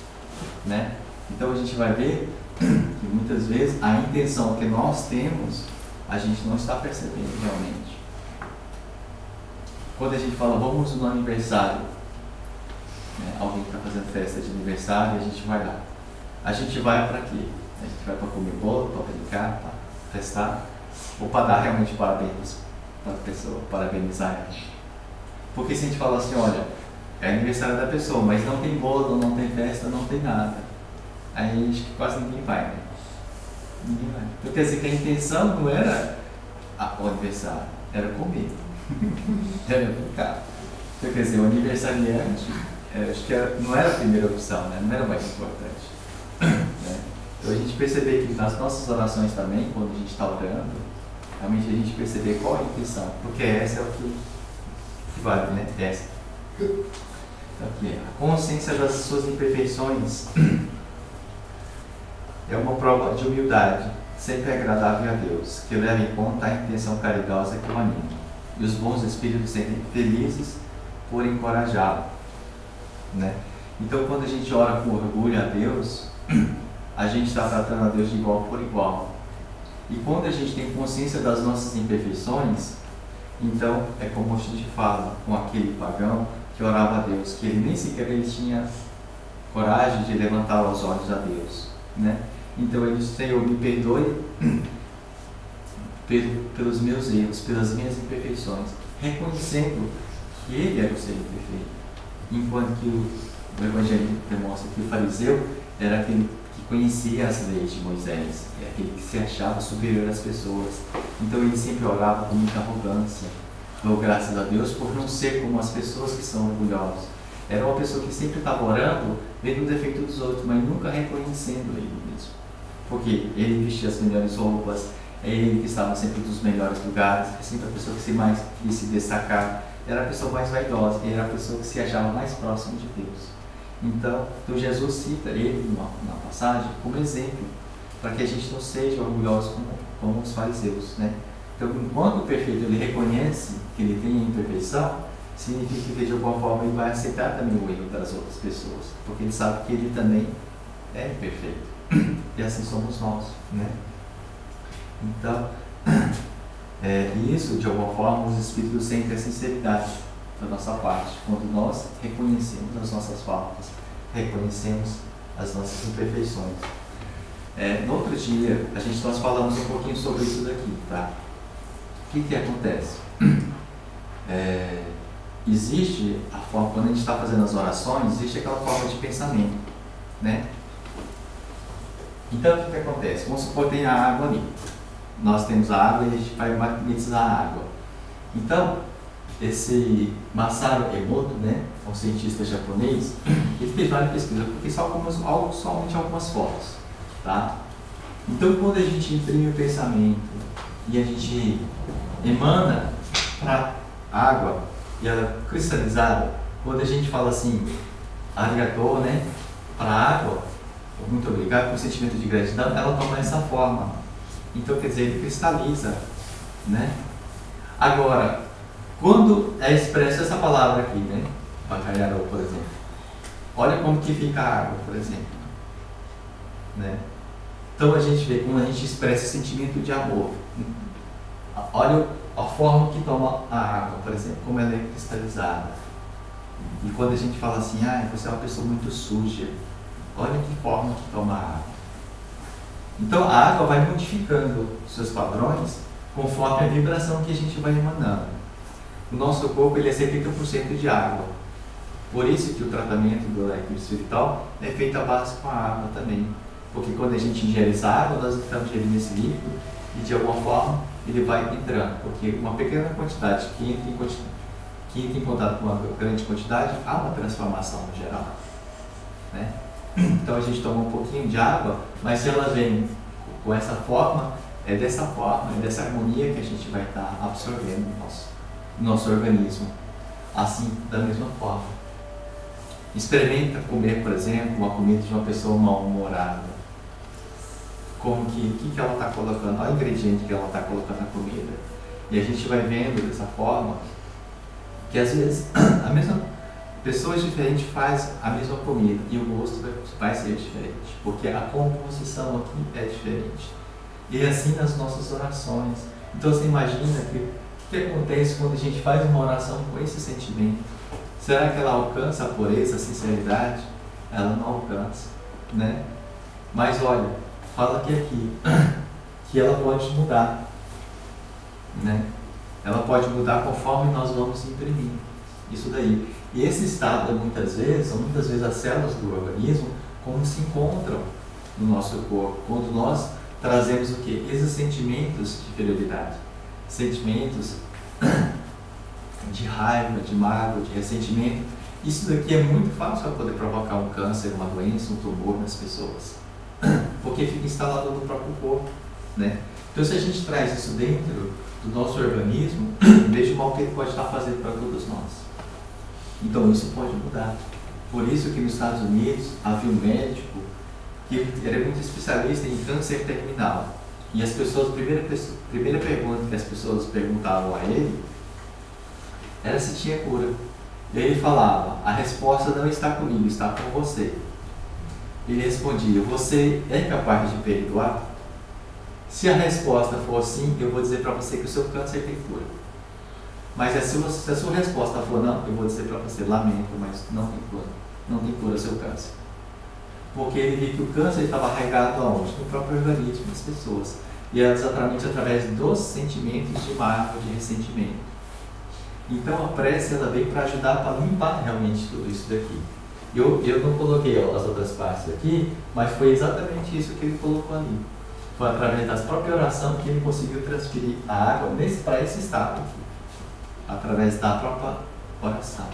né? Então a gente vai ver que muitas vezes a intenção que nós temos, a gente não está percebendo realmente. Quando a gente fala, vamos no aniversário, né? Alguém está fazendo festa de aniversário e a gente vai lá. A gente vai para quê? A gente vai para comer bolo, para brincar, para festar, ou para dar realmente parabéns para a pessoa, parabenizar ela. Porque se a gente fala assim, olha, é aniversário da pessoa, mas não tem bolo, não tem festa, não tem nada, aí acho que quase ninguém vai, né? Ninguém vai. Então quer dizer que a intenção não era o aniversário, era comer, era brincar. Então quer dizer, o aniversariante, acho que não era a primeira opção, né? Não era o mais importante. Né? Então a gente perceber que nas nossas orações também, quando a gente está orando, realmente a gente perceber qual é a intenção, porque essa é o que vale, né? Essa. Então, aqui, a consciência das suas imperfeições é uma prova de humildade, sempre agradável a Deus, que leva em conta a intenção caridosa que o anima, e os bons espíritos sentem felizes por encorajá-lo, né? Então, quando a gente ora com orgulho a Deus, a gente está tratando a Deus de igual por igual. E quando a gente tem consciência das nossas imperfeições, então é como a gente fala com aquele pagão que orava a Deus, que ele nem sequer ele tinha coragem de levantar os olhos a Deus, né? Então ele disse, Senhor, me perdoe pelos meus erros, pelas minhas imperfeições, reconhecendo que ele era o ser imperfeito. Enquanto que o Evangelho demonstra que o fariseu era aquele que conhecia as leis de Moisés, é aquele que se achava superior às pessoas. Então ele sempre orava com muita arrogância, dou graças a Deus por não ser como as pessoas que são orgulhosas. Era uma pessoa que sempre estava orando, vendo o defeito dos outros, mas nunca reconhecendo ele mesmo. Porque ele vestia as melhores roupas, é ele que estava sempre nos melhores lugares, é sempre a pessoa que mais quis se destacar, era a pessoa mais vaidosa, era a pessoa que se achava mais próximo de Deus. Então Jesus cita ele na passagem como exemplo, para que a gente não seja orgulhoso como os fariseus, né? Então, enquanto o perfeito ele reconhece que ele tem a imperfeição, significa que de alguma forma ele vai aceitar também o erro das outras pessoas, porque ele sabe que ele também é imperfeito. E assim somos nós, né? Então, isso de alguma forma os Espíritos sentem a sinceridade da nossa parte, quando nós reconhecemos as nossas faltas, reconhecemos as nossas imperfeições. No outro dia, nós falamos um pouquinho sobre isso daqui, tá? O que acontece? Existe a forma, quando a gente está fazendo as orações, existe aquela forma de pensamento, né? Então, o que acontece? Vamos supor que tem a água ali. Nós temos a água e a gente vai magnetizar a água. Então, esse Masaru Emoto, né, um cientista japonês, ele fez várias pesquisas, porque são somente algumas fotos, tá? Então, quando a gente imprime o pensamento e a gente emana para a água e ela é cristalizada, quando a gente fala assim, arigato, né, para a água, muito obrigado, com o sentimento de gratidão, ela toma essa forma. Então, quer dizer, ele cristaliza, né? Agora, quando é expressa essa palavra aqui, né? Bacalhau, por exemplo. Olha como que fica a água, por exemplo. Né? Então a gente vê como a gente expressa esse sentimento de amor. Olha a forma que toma a água, por exemplo, como ela é cristalizada. E quando a gente fala assim, você é uma pessoa muito suja, olha que forma que toma a água. Então a água vai modificando seus padrões conforme a vibração que a gente vai emanando. O nosso corpo ele é 70% de água. Por isso que o tratamento do eclipse espiritual é feito à base com a água também. Porque quando a gente ingere essa água, nós estamos ingerindo esse líquido e de alguma forma ele vai entrando. Porque uma pequena quantidade que entra em contato com uma grande quantidade, há uma transformação no geral. Né? Então a gente toma um pouquinho de água, mas se ela vem com essa forma, é dessa forma, é dessa harmonia que a gente vai estar absorvendo o nosso organismo. Assim, da mesma forma. Experimenta comer, por exemplo, uma comida de uma pessoa mal-humorada. Como que ela está colocando, olha o ingrediente que ela está colocando na comida. E a gente vai vendo dessa forma que às vezes a mesma pessoas diferentes faz a mesma comida e o gosto vai ser diferente, porque a composição aqui é diferente. E assim nas nossas orações. Então você imagina que o que acontece quando a gente faz uma oração com esse sentimento? Será que ela alcança a pureza, a sinceridade? Ela não alcança, né? Mas olha, fala aqui que ela pode mudar, né? Ela pode mudar conforme nós vamos imprimir isso daí. E esse estado, muitas vezes as células do organismo, como se encontram no nosso corpo, quando nós trazemos o quê? Esses sentimentos de inferioridade, sentimentos de raiva, de mágoa, de ressentimento. Isso daqui é muito fácil para poder provocar um câncer, uma doença, um tumor nas pessoas, porque fica instalado no próprio corpo, né? Então, se a gente traz isso dentro do nosso organismo, veja o mal que ele pode estar fazendo para todos nós. Então, isso pode mudar. Por isso que nos Estados Unidos havia um médico que era muito especialista em câncer terminal. E as pessoas, a primeira pergunta que as pessoas perguntavam a ele era se tinha cura. E ele falava: a resposta não está comigo, está com você. Ele respondia: você é capaz de perdoar? Se a resposta for sim, eu vou dizer para você que o seu câncer tem cura. Mas se a sua resposta for não, eu vou dizer para você: lamento, mas não tem cura. Não tem cura o seu câncer. Porque ele viu que o câncer estava arraigado aonde? No próprio organismo das pessoas. E é exatamente através dos sentimentos de mágoa, de ressentimento. Então a prece ela veio para ajudar, para limpar realmente tudo isso daqui. Eu não coloquei as outras partes aqui, mas foi exatamente isso que ele colocou ali. Foi através da própria oração que ele conseguiu transferir a água para esse estado aqui. Através da própria oração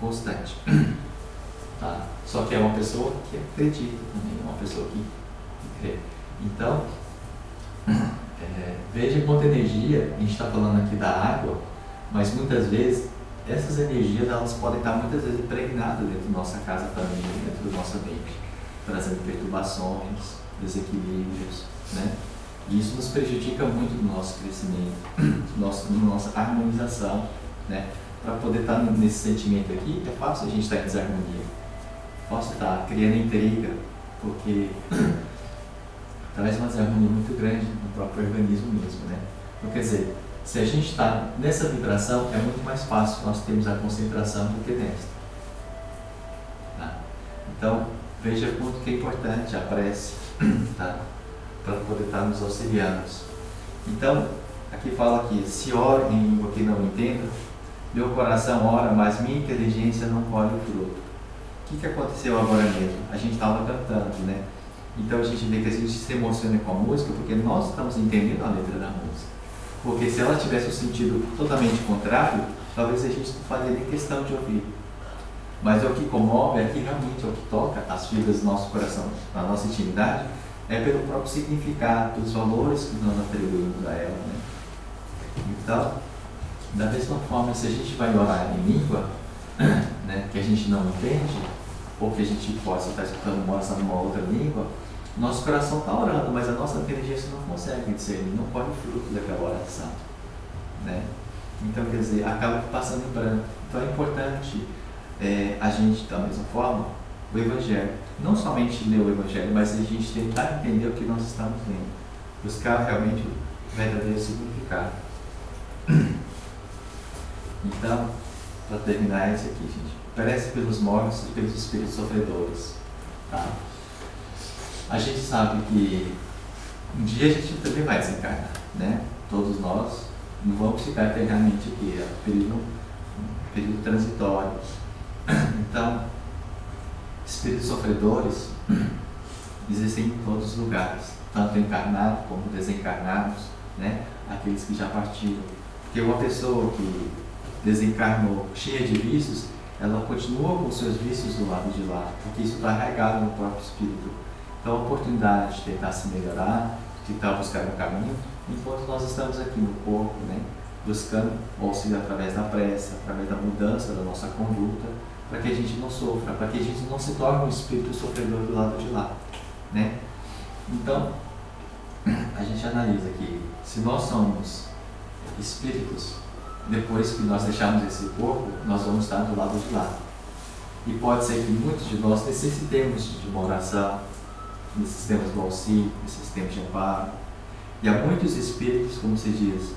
constante. Tá? Só que é uma pessoa que acredita também, uma pessoa que crê. Então, veja quanta energia, a gente está falando aqui da água, mas muitas vezes essas energias elas podem estar muitas vezes impregnadas dentro da nossa casa também, dentro da nossa mente, trazendo perturbações, desequilíbrios, né? E isso nos prejudica muito no nosso crescimento, na nossa harmonização, né? Para poder estar nesse sentimento aqui, é fácil a gente estar em desarmonia, fácil estar criando intriga, porque traz uma desarmonia muito grande no próprio organismo mesmo, né? Então, quer dizer, se a gente está nessa vibração, é muito mais fácil nós termos a concentração do que nesta. Tá? Então, veja quanto que é importante a prece, tá? Para poder estar nos auxiliando. Então, aqui fala que se oro em língua que não entendo, meu coração ora, mas minha inteligência não colhe o fruto. O que aconteceu agora mesmo? A gente estava cantando, né? Então a gente vê que a gente se emociona com a música porque nós estamos entendendo a letra da música. Porque se ela tivesse um sentido totalmente contrário, talvez a gente não faria nem questão de ouvir. Mas é o que comove, é que realmente é o que toca as fibras do nosso coração, na nossa intimidade, é pelo próprio significado, pelos valores que nós atribuímos a ela, né? Então, da mesma forma, se a gente vai orar em língua, né, que a gente não entende, ou que a gente possa estar escutando uma oração numa outra língua, nosso coração está orando, mas a nossa inteligência não consegue discernir, não colhe o fruto daquela oração, né? Então, quer dizer, acaba passando em branco. Então é importante a gente, da mesma forma, o Evangelho, não somente ler o Evangelho, mas a gente tentar entender o que nós estamos lendo, buscar realmente o verdadeiro significado. Então, para terminar esse aqui, gente, prece pelos mortos e pelos espíritos sofredores, tá? A gente sabe que um dia a gente também vai desencarnar, né? Todos nós não vamos ficar eternamente aqui, é um período transitório. Então, espíritos sofredores existem em todos os lugares, tanto encarnados como desencarnados, né? Aqueles que já partiram. Porque uma pessoa que desencarnou cheia de vícios, ela continua com os seus vícios do lado de lá, porque isso está arraigado no próprio espírito. Então, a oportunidade de tentar se melhorar, tentar buscar um caminho, enquanto nós estamos aqui no corpo, né, buscando auxílio através da prece, através da mudança da nossa conduta, para que a gente não sofra, para que a gente não se torne um espírito sofredor do lado de lá, né? Então, a gente analisa que se nós somos espíritos, depois que nós deixarmos esse corpo, nós vamos estar do lado de lá. E pode ser que muitos de nós necessitemos de uma oração, necessitemos do auxílio, necessitemos de amparo. E há muitos espíritos, como se diz,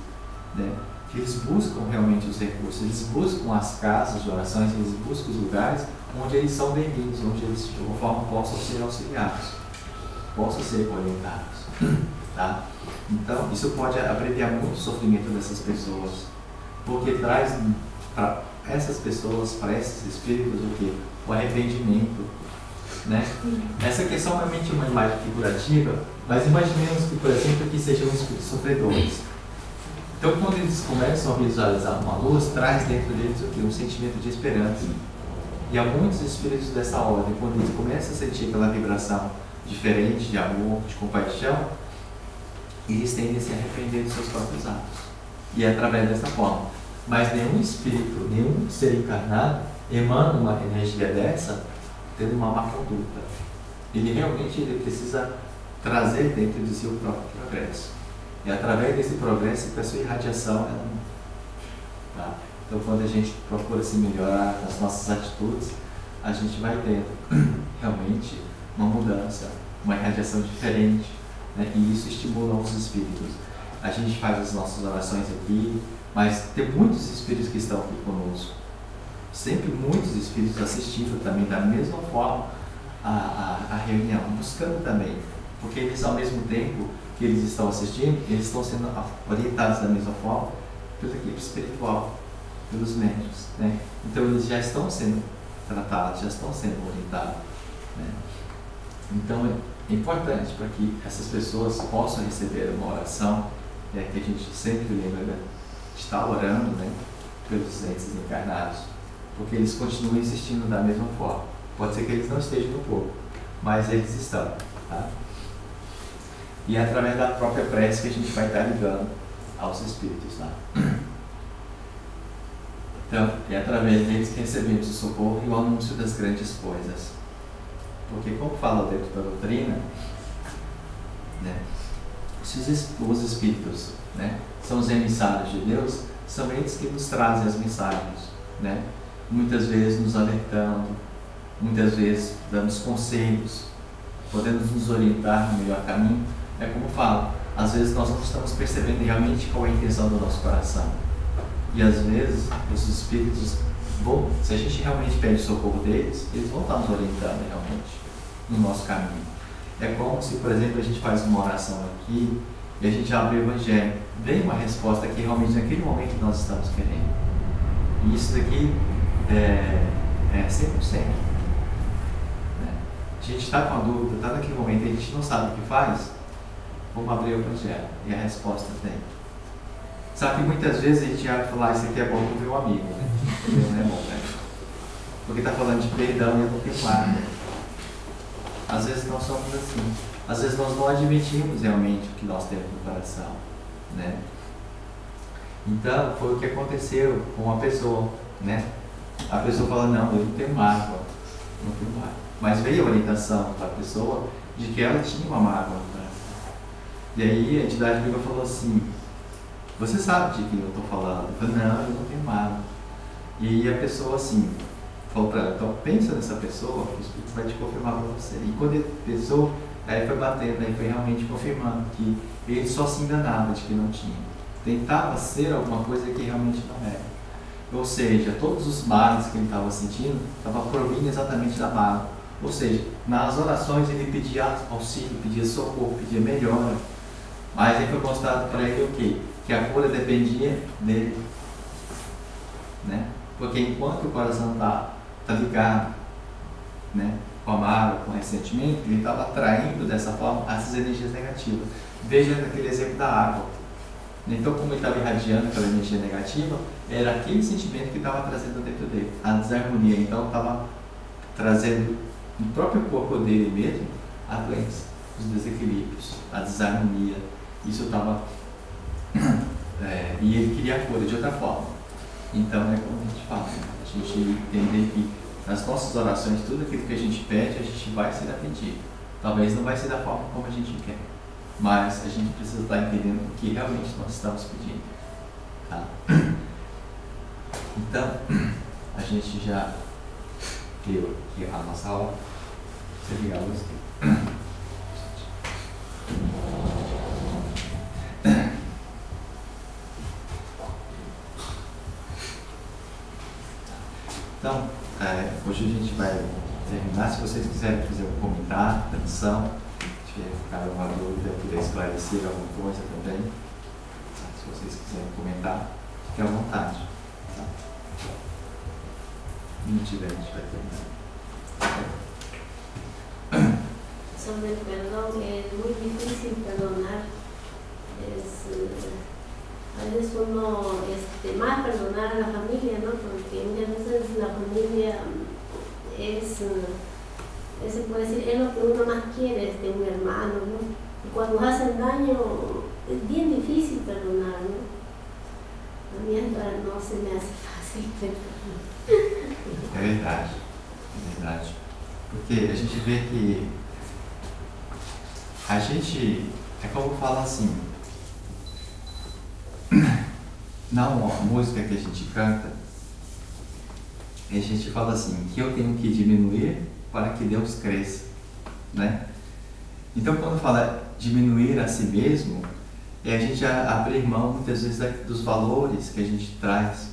né, que eles buscam realmente os recursos, eles buscam as casas de orações, eles buscam os lugares onde eles são bem-vindos, onde eles de alguma forma possam ser auxiliados, possam ser orientados. Tá? Então, isso pode abreviar muito o sofrimento dessas pessoas, porque traz para essas pessoas, para esses espíritos, o quê? O arrependimento. Né? Essa questão é realmente uma imagem figurativa, mas imaginemos que, por exemplo, que sejam espíritos sofredores. Então, quando eles começam a visualizar uma luz, traz dentro deles o quê? Um sentimento de esperança. E há muitos espíritos dessa ordem, quando eles começam a sentir aquela vibração diferente de amor, de compaixão, eles tendem a se arrepender dos seus próprios atos. E é através dessa forma. Mas nenhum espírito, nenhum ser encarnado emana uma energia dessa tendo uma má conduta. Ele realmente precisa trazer dentro de si o próprio progresso. E através desse progresso, que a sua irradiação tá? Então, quando a gente procura se melhorar nas nossas atitudes, a gente vai tendo realmente uma mudança, uma irradiação diferente, né? E isso estimula os espíritos. A gente faz as nossas orações aqui, mas tem muitos espíritos que estão aqui conosco. Sempre muitos espíritos assistindo também da mesma forma a reunião, buscando também. Porque eles, ao mesmo tempo que eles estão assistindo, eles estão sendo orientados da mesma forma pela equipe espiritual, pelos médios, né? Então eles já estão sendo tratados, já estão sendo orientados, né? Então é importante para que essas pessoas possam receber uma oração, que a gente sempre lembra de estar orando, né, pelos entes encarnados, porque eles continuam existindo da mesma forma. Pode ser que eles não estejam no corpo, mas eles estão, tá? E é através da própria prece que a gente vai estar ligando aos espíritos lá. Então, é através deles que recebemos o socorro e o anúncio das grandes coisas. Porque, como fala dentro da doutrina, né, os espíritos, né, são os emissários de Deus, são eles que nos trazem as mensagens, né? Muitas vezes nos alertando, muitas vezes dando conselhos, podendo nos orientar no melhor caminho. É como falo, às vezes nós não estamos percebendo realmente qual é a intenção do nosso coração. E às vezes os espíritos vão, se a gente realmente pede socorro deles, eles vão estar nos orientando realmente no nosso caminho. É como se, por exemplo, a gente faz uma oração aqui e a gente abre o Evangelho, vem uma resposta que realmente naquele momento nós estamos querendo. E isso daqui é 100%. Né? A gente está com a dúvida, está naquele momento e a gente não sabe o que faz, vamos abrir o Evangelho e a resposta tem. Sabe que muitas vezes a gente abre e fala, isso aqui é bom para o meu amigo, né? Não é bom, né? Porque está falando de perdão e eu não tenho nada. Às vezes nós somos assim. Às vezes nós não admitimos realmente o que nós temos no coração, né? Então, foi o que aconteceu com uma pessoa, né? A pessoa fala, não, eu não tenho mágoa, não tenho mágoa. Mas veio a orientação para a pessoa de que ela tinha uma mágoa no coração. E aí a entidade amiga falou assim, você sabe de quem eu estou falando? Eu falei, não, eu não tenho mágoa. E aí a pessoa assim, falou para ela, então pensa nessa pessoa, que o Espírito vai te confirmar para você. E quando ele pensou, aí foi batendo, aí foi realmente confirmando que ele só se enganava de que não tinha. Tentava ser alguma coisa que realmente não era. Ou seja, todos os males que ele estava sentindo estavam provindo exatamente da mágoa. Ou seja, nas orações ele pedia auxílio, pedia socorro, pedia melhora. Mas aí foi mostrado para ele o quê? Que a cura dependia dele. Né? Porque enquanto o coração está ligado, né, com a mágoa, com o ressentimento, ele estava atraindo dessa forma essas energias negativas. Veja aquele exemplo da água. Então, como ele estava irradiando aquela energia negativa, era aquele sentimento que estava trazendo dentro dele, a desarmonia. Então, estava trazendo no próprio corpo dele mesmo a doença. os desequilíbrios, a desarmonia. Isso estava... e ele queria a cura de outra forma. Então é como a gente fala, né? A gente entender que nas nossas orações, tudo aquilo que a gente pede, a gente vai ser atendido. Talvez não vai ser da forma como a gente quer, mas a gente precisa estar entendendo o que realmente nós estamos pedindo. Tá? Então, a gente já deu aqui a nossa aula. Você ligar a luz aqui. Então, hoje a gente vai terminar. Se vocês quiserem fazer um comentário, atenção, se tiver ficado alguma dúvida, puder esclarecer alguma coisa também, tá? Se vocês quiserem comentar, fique à vontade. Tá? Se não tiver, a gente vai terminar. Sobre el perdón, es muy difícil perdonar. A veces uno más perdonar a la familia, ¿no? Porque muchas veces la familia se puede decir, es lo que uno más quiere, un hermano, ¿no? Y cuando hacen daño, es bien difícil perdonar, ¿no? A mí no se me hace fácil perdonar. É verdade, é verdade. Porque a gente vê que a gente, é como fala assim, na música que a gente canta, a gente fala assim, que eu tenho que diminuir para que Deus cresça, né? Então, quando fala diminuir a si mesmo, a gente abrir mão muitas vezes dos valores que a gente traz,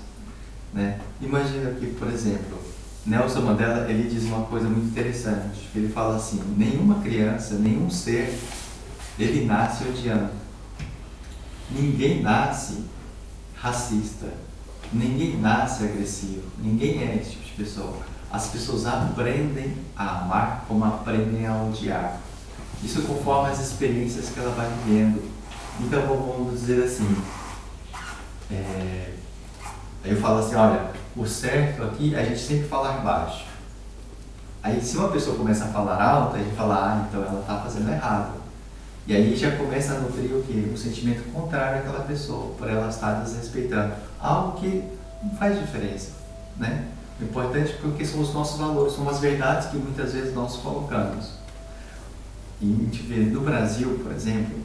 né? Imagina que, por exemplo, Nelson Mandela, ele diz uma coisa muito interessante, que ele fala assim, nenhuma criança, nenhum ser, ele nasce odiando. Ninguém nasce racista, ninguém nasce agressivo, ninguém é esse tipo de pessoa. As pessoas aprendem a amar como aprendem a odiar. Isso conforme as experiências que ela vai vivendo. Então vamos dizer assim, eu falo assim, olha, o certo aqui é a gente sempre falar baixo. Aí se uma pessoa começa a falar alto, a gente fala, então ela está fazendo errado. E aí já começa a nutrir o quê? Um sentimento contrário àquela pessoa, por ela estar desrespeitando. Algo que não faz diferença, né? O importante é porque são os nossos valores, são as verdades que muitas vezes nós colocamos. E a gente vê no Brasil, por exemplo,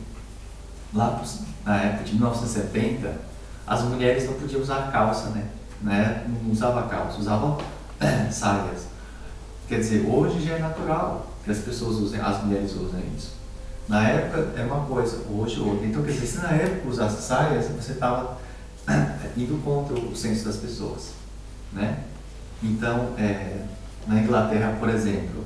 lá na época de 1970, as mulheres não podiam usar calça, né? Não usavam calça, usavam saias. Quer dizer, hoje já é natural que as pessoas usem, as mulheres usem isso. Na época é uma coisa, hoje outra. Então, quer dizer, se na época usasse saias, você estava indo contra o senso das pessoas, né? Então, na Inglaterra, por exemplo,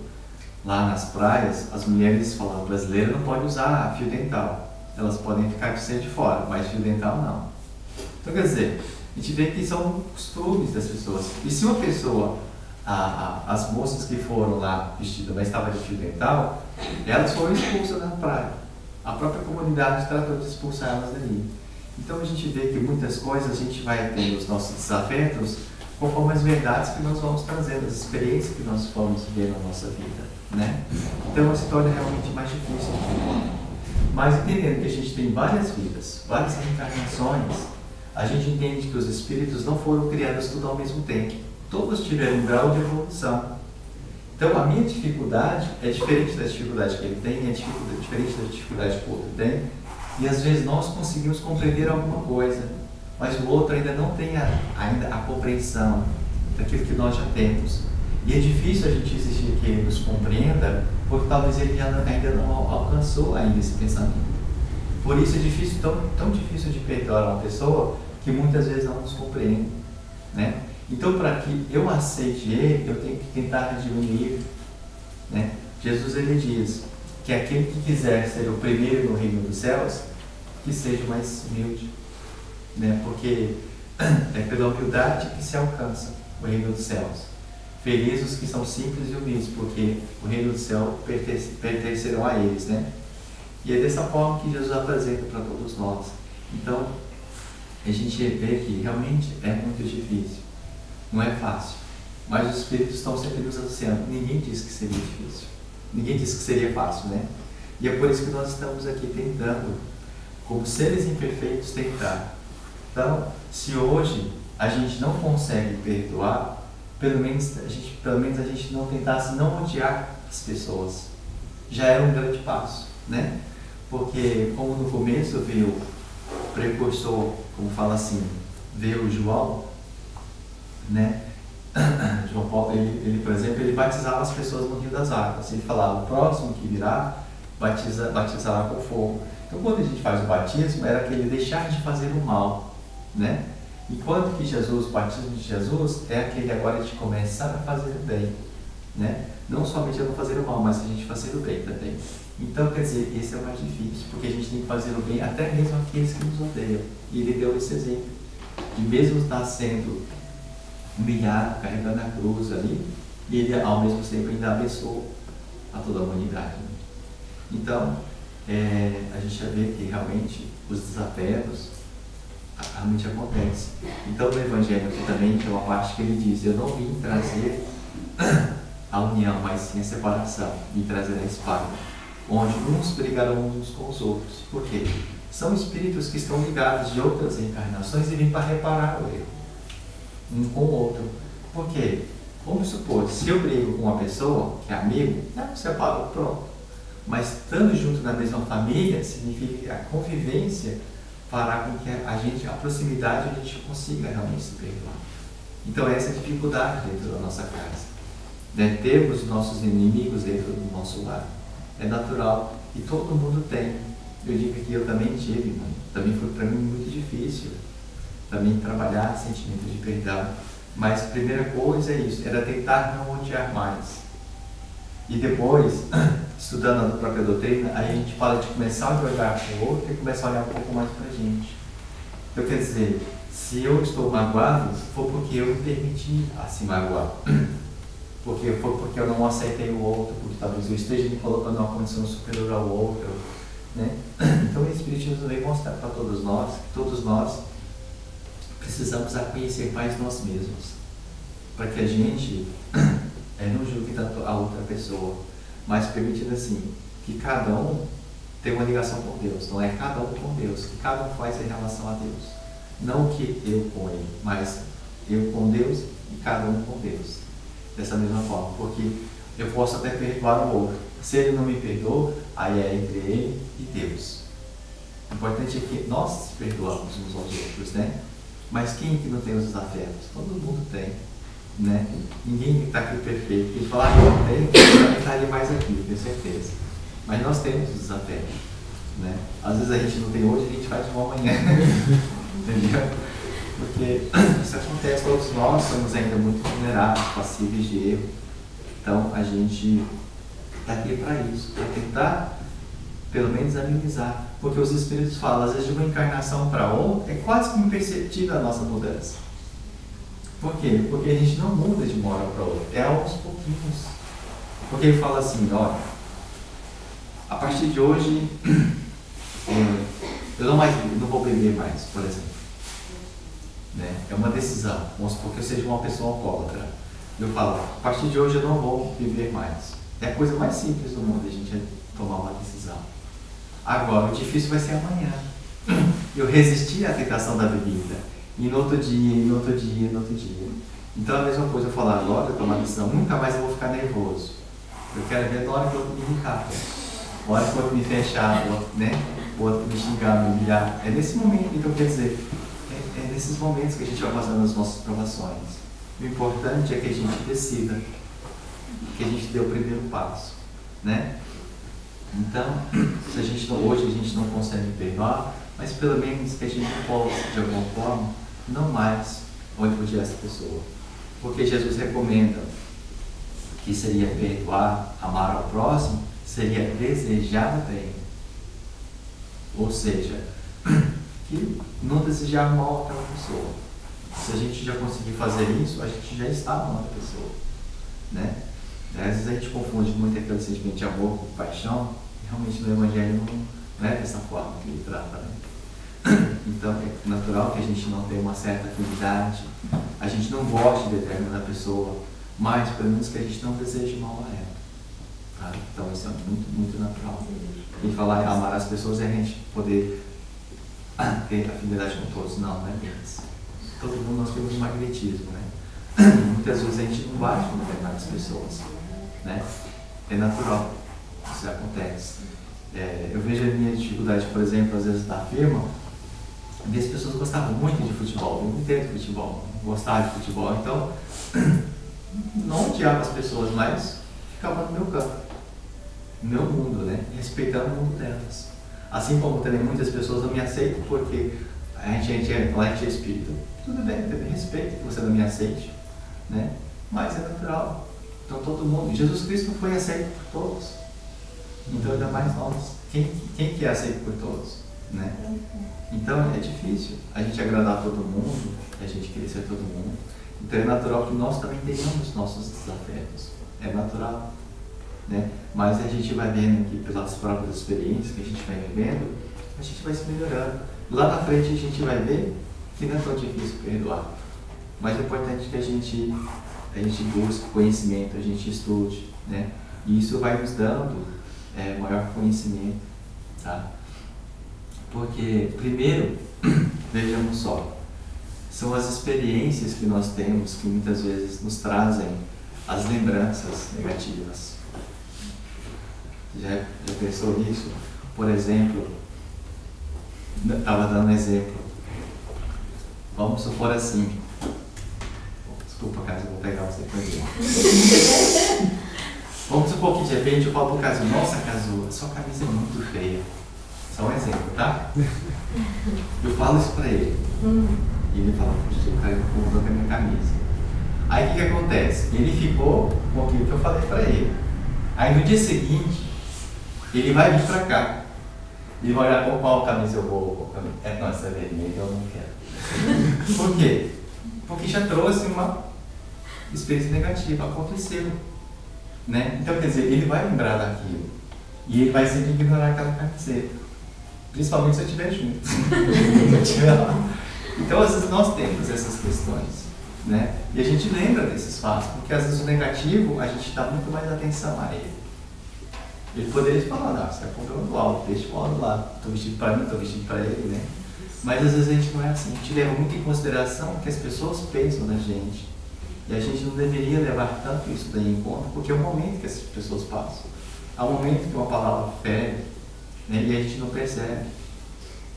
lá nas praias, as mulheres falam, brasileira não pode usar fio dental. Elas podem ficar de fora, mas fio dental não. Então, quer dizer, a gente vê que são costumes das pessoas. E se uma pessoa, as moças que foram lá vestidas, mas estavam de fio dental, elas foram expulsas da praia. A própria comunidade tratou de expulsar elas dali. Então a gente vê que muitas coisas a gente vai ter os nossos desafetos conforme as verdades que nós vamos trazendo, as experiências que nós vamos ver na nossa vida, né? Então se torna realmente mais difícil. Mas entendendo que a gente tem várias vidas, várias reencarnações, a gente entende que os espíritos não foram criados tudo ao mesmo tempo. Todos tiveram um grau de evolução. Então a minha dificuldade é diferente da dificuldade que ele tem, é diferente da dificuldade que o outro tem, e às vezes nós conseguimos compreender alguma coisa, mas o outro ainda não tem ainda a compreensão daquilo que nós já temos. E é difícil a gente exigir que ele nos compreenda, porque talvez ele ainda não alcançou ainda esse pensamento. Por isso é difícil, tão difícil de perdoar uma pessoa que muitas vezes não nos compreende, né? Então, para que eu aceite ele, eu tenho que tentar diminuir, né? Jesus, ele diz que aquele que quiser ser o primeiro no reino dos céus, que seja mais humilde, né? Porque é pela humildade que se alcança o reino dos céus. Felizes os que são simples e humildes, porque o reino do céu pertencerão a eles, né? E é dessa forma que Jesus apresenta para todos nós. Então, a gente vê que realmente é muito difícil. Não é fácil, mas os espíritos estão sempre nos anunciando. Ninguém disse que seria difícil, ninguém disse que seria fácil, né? E é por isso que nós estamos aqui tentando, como seres imperfeitos, tentar. Então, se hoje a gente não consegue perdoar, pelo menos a gente não tentasse não odiar as pessoas. Já era um grande passo, né? Porque como no começo veio o precursor, como fala assim, veio o João, né? João Paulo, ele, por exemplo, ele batizava as pessoas no Rio das Águas. Ele falava, o próximo que virá batizará com fogo. Então, quando a gente faz o batismo, era aquele deixar de fazer o mal, né? Enquanto que Jesus, o batismo de Jesus, é aquele agora de começar a fazer o bem, né? Não somente a não fazer o mal, mas a gente fazer o bem também. Então, quer dizer, esse é o mais difícil, porque a gente tem que fazer o bem até mesmo àqueles que nos odeiam. E ele deu esse exemplo, de mesmo estar sendo humilhado, carregando a cruz ali, e ele ao mesmo tempo ainda abençoou a toda a humanidade. Né? Então, a gente já vê que realmente os desapegos realmente acontecem. Então, no Evangelho aqui também tem uma parte que ele diz, eu não vim trazer a união, mas sim a separação, vim trazer a espada, onde uns brigarão uns com os outros. Por quê? São espíritos que estão ligados de outras encarnações e vêm para reparar o erro, um com o outro. Por quê? Vamos supor, se eu brigo com uma pessoa que é amigo, não separo, pronto. Mas estando junto na mesma família, significa que a convivência fará com que a proximidade a gente consiga realmente se perdoar. Então essa é a dificuldade dentro da nossa casa. Né? Termos nossos inimigos dentro do nosso lar. É natural e todo mundo tem. Eu digo que eu também tive, também foi para mim muito difícil também trabalhar sentimento de perdão. Mas a primeira coisa é isso, era tentar não odiar mais. E depois, estudando a própria doutrina, aí a gente fala de começar a olhar para o outro e começar a olhar um pouco mais para a gente. Então quer dizer, se eu estou magoado, foi porque eu me permiti a se magoar. Foi porque eu não aceitei o outro, porque talvez eu esteja me colocando numa condição superior ao outro. Né? Então o Espiritismo veio mostrar para todos nós precisamos a conhecer mais nós mesmos, para que a gente não julgue tanto a outra pessoa, mas permitindo assim, que cada um tem uma ligação com Deus, não é cada um com Deus, que cada um faz em relação a Deus, não que eu com ele, mas eu com Deus e cada um com Deus, dessa mesma forma, porque eu posso até perdoar o outro, se ele não me perdoa, aí é entre ele e Deus. O importante é que nós perdoamos uns aos outros, né? Mas quem que não tem os desafetos? Todo mundo tem, né? Ninguém está aqui perfeito. Quem fala, eu não tenho, eu estaria mais aqui, tenho certeza. Mas nós temos os desafetos, né? Às vezes a gente não tem hoje, a gente faz uma amanhã. Entendeu? Porque isso acontece, todos nós somos ainda muito vulneráveis, passíveis de erro. Então a gente está aqui para isso, para tentar pelo menos amenizar. Porque os Espíritos falam, às vezes de uma encarnação para outra, é quase que imperceptível a nossa mudança. Por quê? Porque a gente não muda de uma hora para outra, é aos pouquinhos. Porque ele fala assim, olha, a partir de hoje, eu não vou beber mais, por exemplo. Né? É uma decisão, vamos supor que eu seja uma pessoa alcoólatra. Eu falo, a partir de hoje eu não vou beber mais. É a coisa mais simples do mundo, a gente tomar uma decisão. Agora, o difícil vai ser amanhã. Eu resisti à tentação da bebida. E no outro dia, e no outro dia, e no outro dia. Então a mesma coisa eu falar agora, eu tomar decisão, nunca mais eu vou ficar nervoso. Eu quero ver na hora que o outro me irritar. Na hora que o outro me fechar, o outro me xingar, me humilhar. É nesse momento, então quer dizer, é nesses momentos que a gente vai passando as nossas provações. O importante é que a gente decida, que a gente dê o primeiro passo, né? Então, se hoje a gente não consegue perdoar, mas pelo menos que a gente possa, de alguma forma, não mais odiar essa pessoa. Porque Jesus recomenda que seria perdoar, amar ao próximo, seria desejar o bem. Ou seja, que não desejar mal àquela pessoa. Se a gente já conseguir fazer isso, a gente já está amando a pessoa, né? Às vezes a gente confunde muito aquele sentimento de amor com paixão, e realmente no Evangelho não é dessa forma que ele trata, né? Então é natural que a gente não tenha uma certa afinidade, a gente não goste de determinada pessoa, mas pelo menos que a gente não deseje mal a ela. Tá? Então Então isso é muito, muito natural. E falar em amar as pessoas é a gente poder ter afinidade com todos. Não é deles. Todo mundo nós temos um magnetismo, né? Muitas vezes a gente não bate com determinadas pessoas, né? É natural, isso acontece. Eu vejo a minha dificuldade, por exemplo, às vezes da firma, as pessoas gostavam muito de futebol, eu não entendo futebol, gostava de futebol, então não odiava as pessoas, mas ficava no meu campo, no meu mundo, né? Respeitando o mundo delas. Assim como também muitas pessoas não me aceitam porque a gente é espírita. Tudo bem, também respeito que você não me aceite, né? Mas é natural. Então todo mundo, Jesus Cristo foi aceito por todos. Então ainda mais nós. Quem que é aceito por todos, né? Então é difícil a gente agradar todo mundo, a gente querer ser todo mundo. Então é natural que nós também tenhamos nossos desafetos. É natural, né? Mas a gente vai vendo que pelas próprias experiências que a gente vai vivendo, a gente vai se melhorando. Lá na frente a gente vai ver que não é tão difícil perdoar. Mas o importante é que a gente busque conhecimento, a gente estude, né? E isso vai nos dando maior conhecimento, tá? Porque, primeiro, vejamos só, são as experiências que nós temos que muitas vezes nos trazem as lembranças negativas. Já pensou nisso? Por exemplo, estava dando um exemplo. Vamos supor assim. Desculpa, Cássio, eu vou pegar você para ver. Vamos supor que de repente eu falo pro Cássio, nossa, Cássio, a sua camisa é muito feia. Só um exemplo, tá? Eu falo isso para ele. E ele fala, puxa, o cara incomodou com a minha camisa. Aí o que acontece? Ele ficou com aquilo que eu falei para ele. Aí no dia seguinte, ele vai vir para cá. Ele vai olhar com qual camisa eu vou. Não, essa é vermelha, eu não quero. Por quê? Porque já trouxe uma experiência negativa, aconteceu, né? Então, quer dizer, ele vai lembrar daquilo e ele vai sempre ignorar aquela camiseta, principalmente se eu estiver junto. Se eu estiver lá. Então, às vezes nós temos essas questões, né? E a gente lembra desses fatos, porque às vezes o negativo, a gente dá muito mais atenção a ele. Ele poderia falar, não, você está comprando algo, deixa o algo lá, estou vestido para mim, estou vestido para ele, né? Mas às vezes a gente não é assim, a gente leva muito em consideração o que as pessoas pensam da gente. E a gente não deveria levar tanto isso daí em conta, porque é o momento que essas pessoas passam. Há um momento que uma palavra fere, né, e a gente não percebe.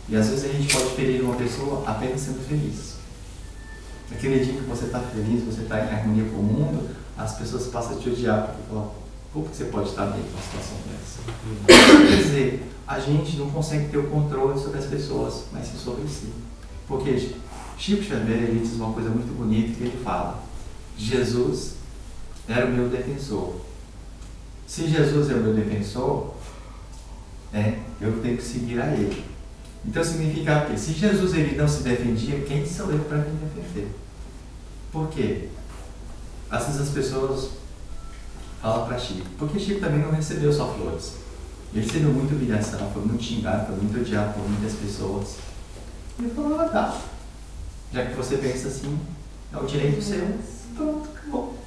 E às vezes a gente pode ferir uma pessoa apenas sendo feliz. Aquele dia que você está feliz, você está em harmonia com o mundo, as pessoas passam a te odiar, porque falam, como que você pode estar bem com uma situação dessa? Quer dizer, a gente não consegue ter o controle sobre as pessoas, mas sim sobre si. Porque Chico Xavier, ele diz uma coisa muito bonita que ele fala: Jesus era o meu defensor. Se Jesus é o meu defensor, eu tenho que seguir a ele. Então significa que se Jesus ele não se defendia, quem sou eu para me defender? Por quê? Às vezes as pessoas falam para Chico, porque Chico também não recebeu só flores. Ele recebeu muita humilhação, foi muito xingado, foi muito odiado por muitas pessoas. E ele falou, tá, já que você pensa assim, é o direito seu, pronto, acabou.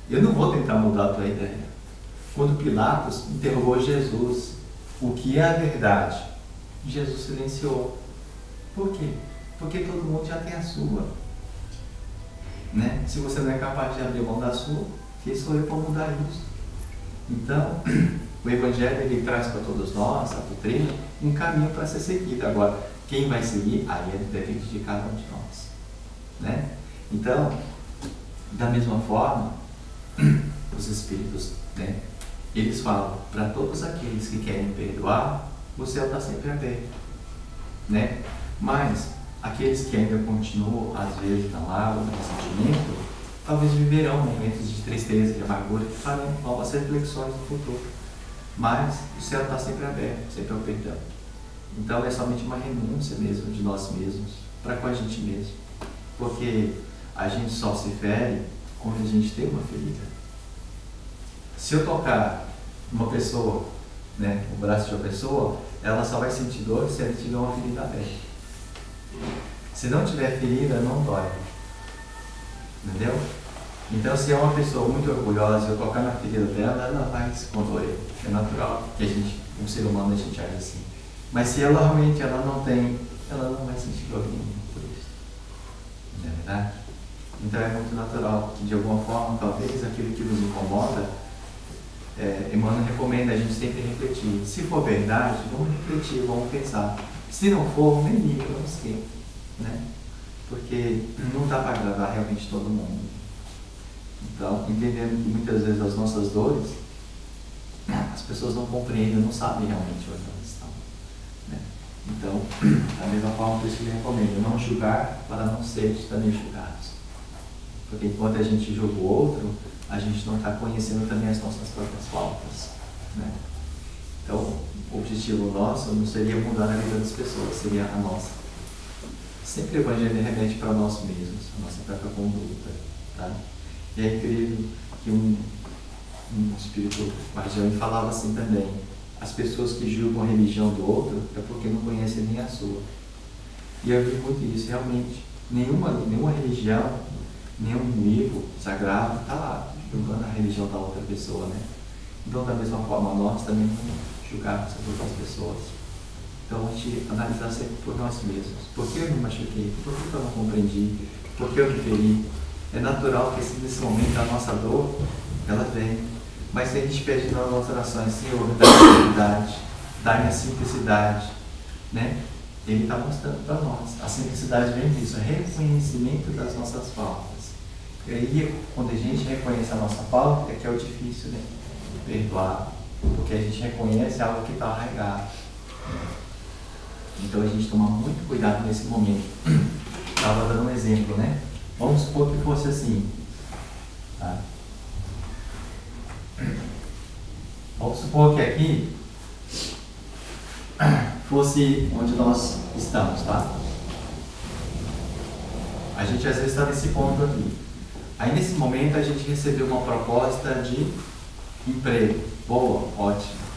Eu não vou tentar mudar a tua ideia. Quando Pilatos interrogou Jesus, o que é a verdade? Jesus silenciou. Por quê? Porque todo mundo já tem a sua. Né? Se você não é capaz de abrir mão da sua, quem sou eu para mudar isso? Então, o Evangelho ele traz para todos nós, a doutrina, um caminho para ser seguido. Agora, quem vai seguir, aí depende de cada um de nós. Né? Então, da mesma forma, os Espíritos, né, eles falam para todos aqueles que querem perdoar, o céu está sempre aberto. Né? Mas, aqueles que ainda continuam, às vezes, na mágoa, no ressentimento, talvez viverão momentos de tristeza, de amargura, que farão novas reflexões no futuro. Mas o céu está sempre aberto, sempre ao perdão. Então é somente uma renúncia mesmo de nós mesmos, para com a gente mesmo. Porque a gente só se fere quando a gente tem uma ferida. Se eu tocar uma pessoa, né, o braço de uma pessoa, ela só vai sentir dor se ela tiver uma ferida aberta. Se não tiver ferida, não dói. Entendeu? Então, se é uma pessoa muito orgulhosa e eu tocar na ferida dela, ela vai se condoer. É natural que um ser humano, a gente age assim. Mas se ela realmente não tem, ela não vai sentir dor nenhuma por isso. Não é verdade? Então é muito natural que, de alguma forma, talvez aquilo que nos incomoda, Emmanuel recomenda a gente sempre refletir. Se for verdade, vamos refletir, vamos pensar. Se não for, nem liga, vamos esquecer, né? Porque não dá para agradar realmente todo mundo. Então, entendendo que muitas vezes as nossas dores, as pessoas não compreendem, não sabem realmente onde elas estão, né? Então, da mesma forma, por isso que ele recomenda, não julgar para não ser também julgados. Porque enquanto a gente julga o outro, a gente não está conhecendo também as nossas próprias faltas, né? Então, o objetivo nosso não seria mudar a vida das pessoas, seria a nossa. Sempre o Evangelho remete para nós mesmos, a nossa própria conduta, tá? E é incrível que um espírito guardião falava assim também: as pessoas que julgam a religião do outro é porque não conhecem nem a sua. E eu vi muito isso, realmente. Nenhuma religião, nenhum livro sagrado está lá julgando a religião da outra pessoa, né? Então, da mesma forma, nós também não julgarmos as outras pessoas. Então, a gente analisar sempre por nós mesmos. Por que eu me machuquei? Por que eu não compreendi? Por que eu me feri? É natural que nesse momento a nossa dor, ela vem. Mas se a gente pede nas nossas orações, Senhor, dá-me a simplicidade, dá-me a simplicidade, né? Ele está mostrando para nós. A simplicidade vem disso, reconhecimento das nossas faltas. E aí, quando a gente reconhece a nossa falta, é que é o difícil, né? Perdoar. Porque a gente reconhece algo que está arraigado. Então a gente toma muito cuidado nesse momento. Estava dando um exemplo, né? Vamos supor que fosse assim. Tá? Vamos supor que aqui fosse onde nós estamos, tá? A gente às vezes está nesse ponto aqui. Aí nesse momento a gente recebeu uma proposta de emprego. Boa, ótimo.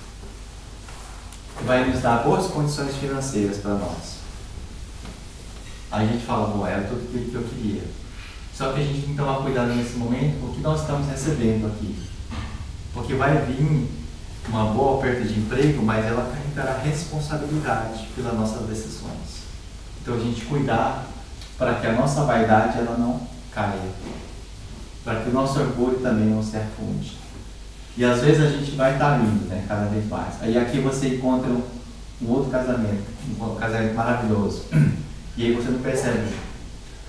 Vai nos dar boas condições financeiras para nós. Aí a gente fala, bom, era tudo aquilo que eu queria. Só que a gente tem que tomar cuidado nesse momento com o que nós estamos recebendo aqui. Porque vai vir uma boa oferta de emprego, mas ela carregará responsabilidade pelas nossas decisões. Então a gente cuidar para que a nossa vaidade ela não caia. Para que o nosso orgulho também não se afunde. E às vezes a gente vai estar indo, né, cada vez mais. Aí aqui você encontra um outro casamento, um casamento maravilhoso. E aí você não percebe.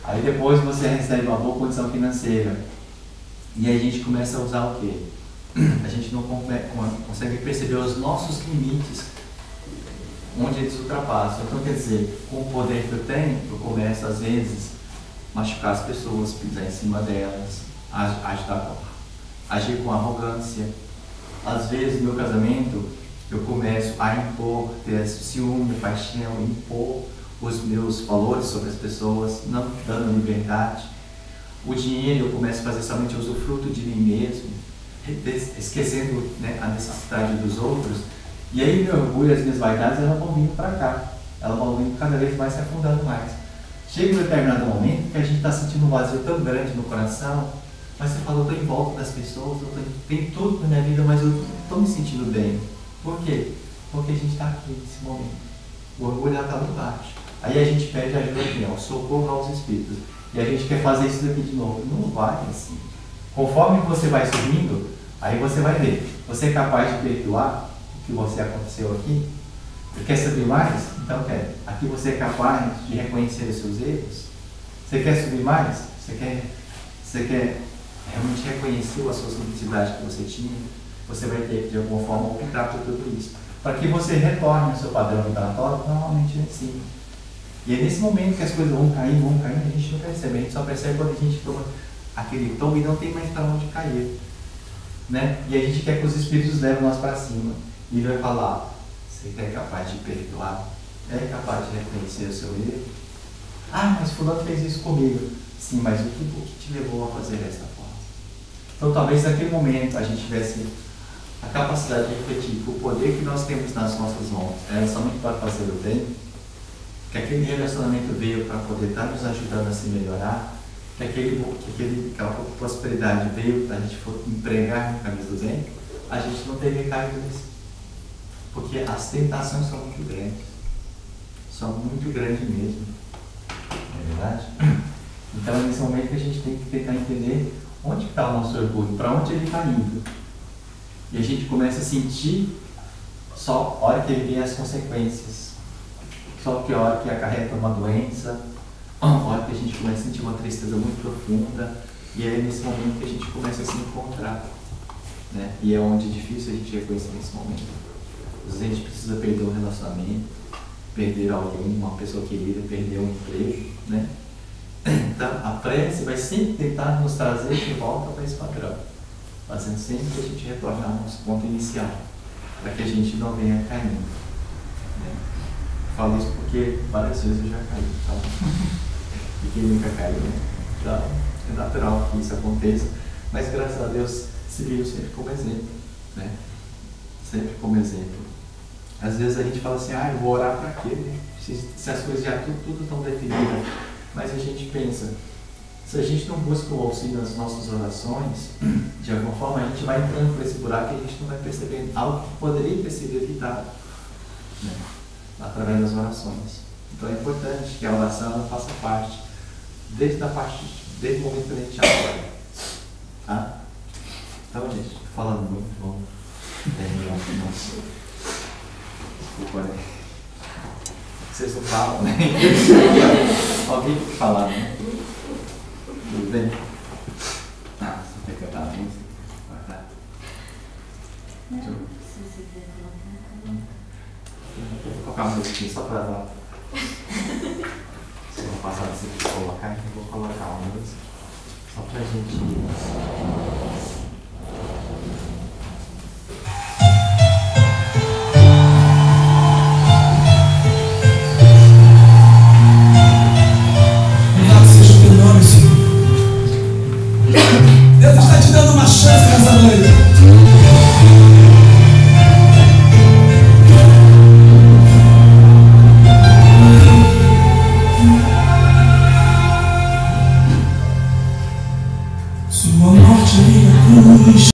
Aí depois você recebe uma boa condição financeira. E aí a gente começa a usar o quê? A gente não consegue perceber os nossos limites, onde eles ultrapassam. Então quer dizer, com o poder que eu tenho, eu começo às vezes machucar as pessoas, pisar em cima delas, agir com arrogância. Às vezes no meu casamento eu começo a impor, ter ciúme, paixão, impor os meus valores sobre as pessoas, não dando liberdade. O dinheiro eu começo a fazer somente usufruto de mim mesmo, esquecendo, né, a necessidade dos outros. E aí meu orgulho e as minhas vaidades elas vão vindo para cá, elas vão vindo cada vez mais se afundando mais. Chega um determinado momento que a gente está sentindo um vazio tão grande no coração, mas você fala, eu estou em volta das pessoas, tenho tudo na minha vida, mas eu não estou me sentindo bem. Por quê? Porque a gente está aqui nesse momento. O orgulho está lá embaixo. Aí a gente pede ajuda aqui, ó, socorro aos espíritos. E a gente quer fazer isso daqui de novo. Não vai assim. Conforme você vai subindo, aí você vai ver. Você é capaz de perdoar o que você aconteceu aqui? Você quer saber mais? Então quer. Aqui você é capaz de reconhecer os seus erros? Você quer subir mais? Você quer realmente reconhecer as suas necessidades que você tinha? Você vai ter que, de alguma forma, optar por tudo isso. Para que você retorne ao seu padrão vibratório, normalmente é assim. E é nesse momento que as coisas vão caindo, a gente não percebe. A gente só percebe quando a gente toma aquele tombo e não tem mais para onde cair, né? E a gente quer que os espíritos levem nós para cima. E ele vai falar, você é capaz de perdoar? É capaz de reconhecer o seu erro? Ah, mas fulano fez isso comigo. Sim, mas o que te levou a fazer dessa forma? Então talvez naquele momento a gente tivesse a capacidade de refletir que o poder que nós temos nas nossas mãos é somente para fazer o bem, que aquele relacionamento veio para poder estar nos ajudando a se melhorar, que aquela prosperidade veio para a gente empregar no caminho do bem, a gente não ter recaído nisso. Porque as tentações são muito grandes. São muito grandes mesmo. Não é verdade? Então é nesse momento que a gente tem que tentar entender onde está o nosso orgulho, para onde ele está indo. E a gente começa a sentir só a hora que ele vem as consequências. Só que a hora que acarreta uma doença, a hora que a gente começa a sentir uma tristeza muito profunda, e é nesse momento que a gente começa a se encontrar. Né? E é onde é difícil a gente reconhecer nesse momento. Às vezes a gente precisa perder um relacionamento, perder alguém, uma pessoa querida, perder um emprego, né? Então, a prece vai sempre tentar nos trazer de volta para esse padrão, fazendo sempre que a gente retornar ao nosso ponto inicial, para que a gente não venha caindo. Né? Falo isso porque várias vezes eu já caí, então, e quem nunca caiu, né? Então, é natural que isso aconteça, mas graças a Deus se viu sempre como exemplo, né? Sempre como exemplo. Às vezes a gente fala assim, eu vou orar para quê? Né? Se as coisas já tudo estão definidas. Mas a gente pensa, se a gente não busca o auxílio nas nossas orações, de alguma forma a gente vai entrando por esse buraco e a gente não vai percebendo algo que poderia ter sido evitado, né? Através das orações. Então é importante que a oração ela faça parte, desde o momento que a gente ora. Tá? Então, gente, estou falando muito, vamos terminar aqui nosso. Desculpa, né? Vocês não falam, né? Alguém tem que falar, né? Tudo bem? Você quer cantar a música? Não, se você quiser colocar. Vou colocar uma musiquinha só para dar. Se não passar assim para colocar, então eu vou colocar uma música. Só para a gente. Deus está te dando uma chance nessa noite. Sua morte, minha cruz.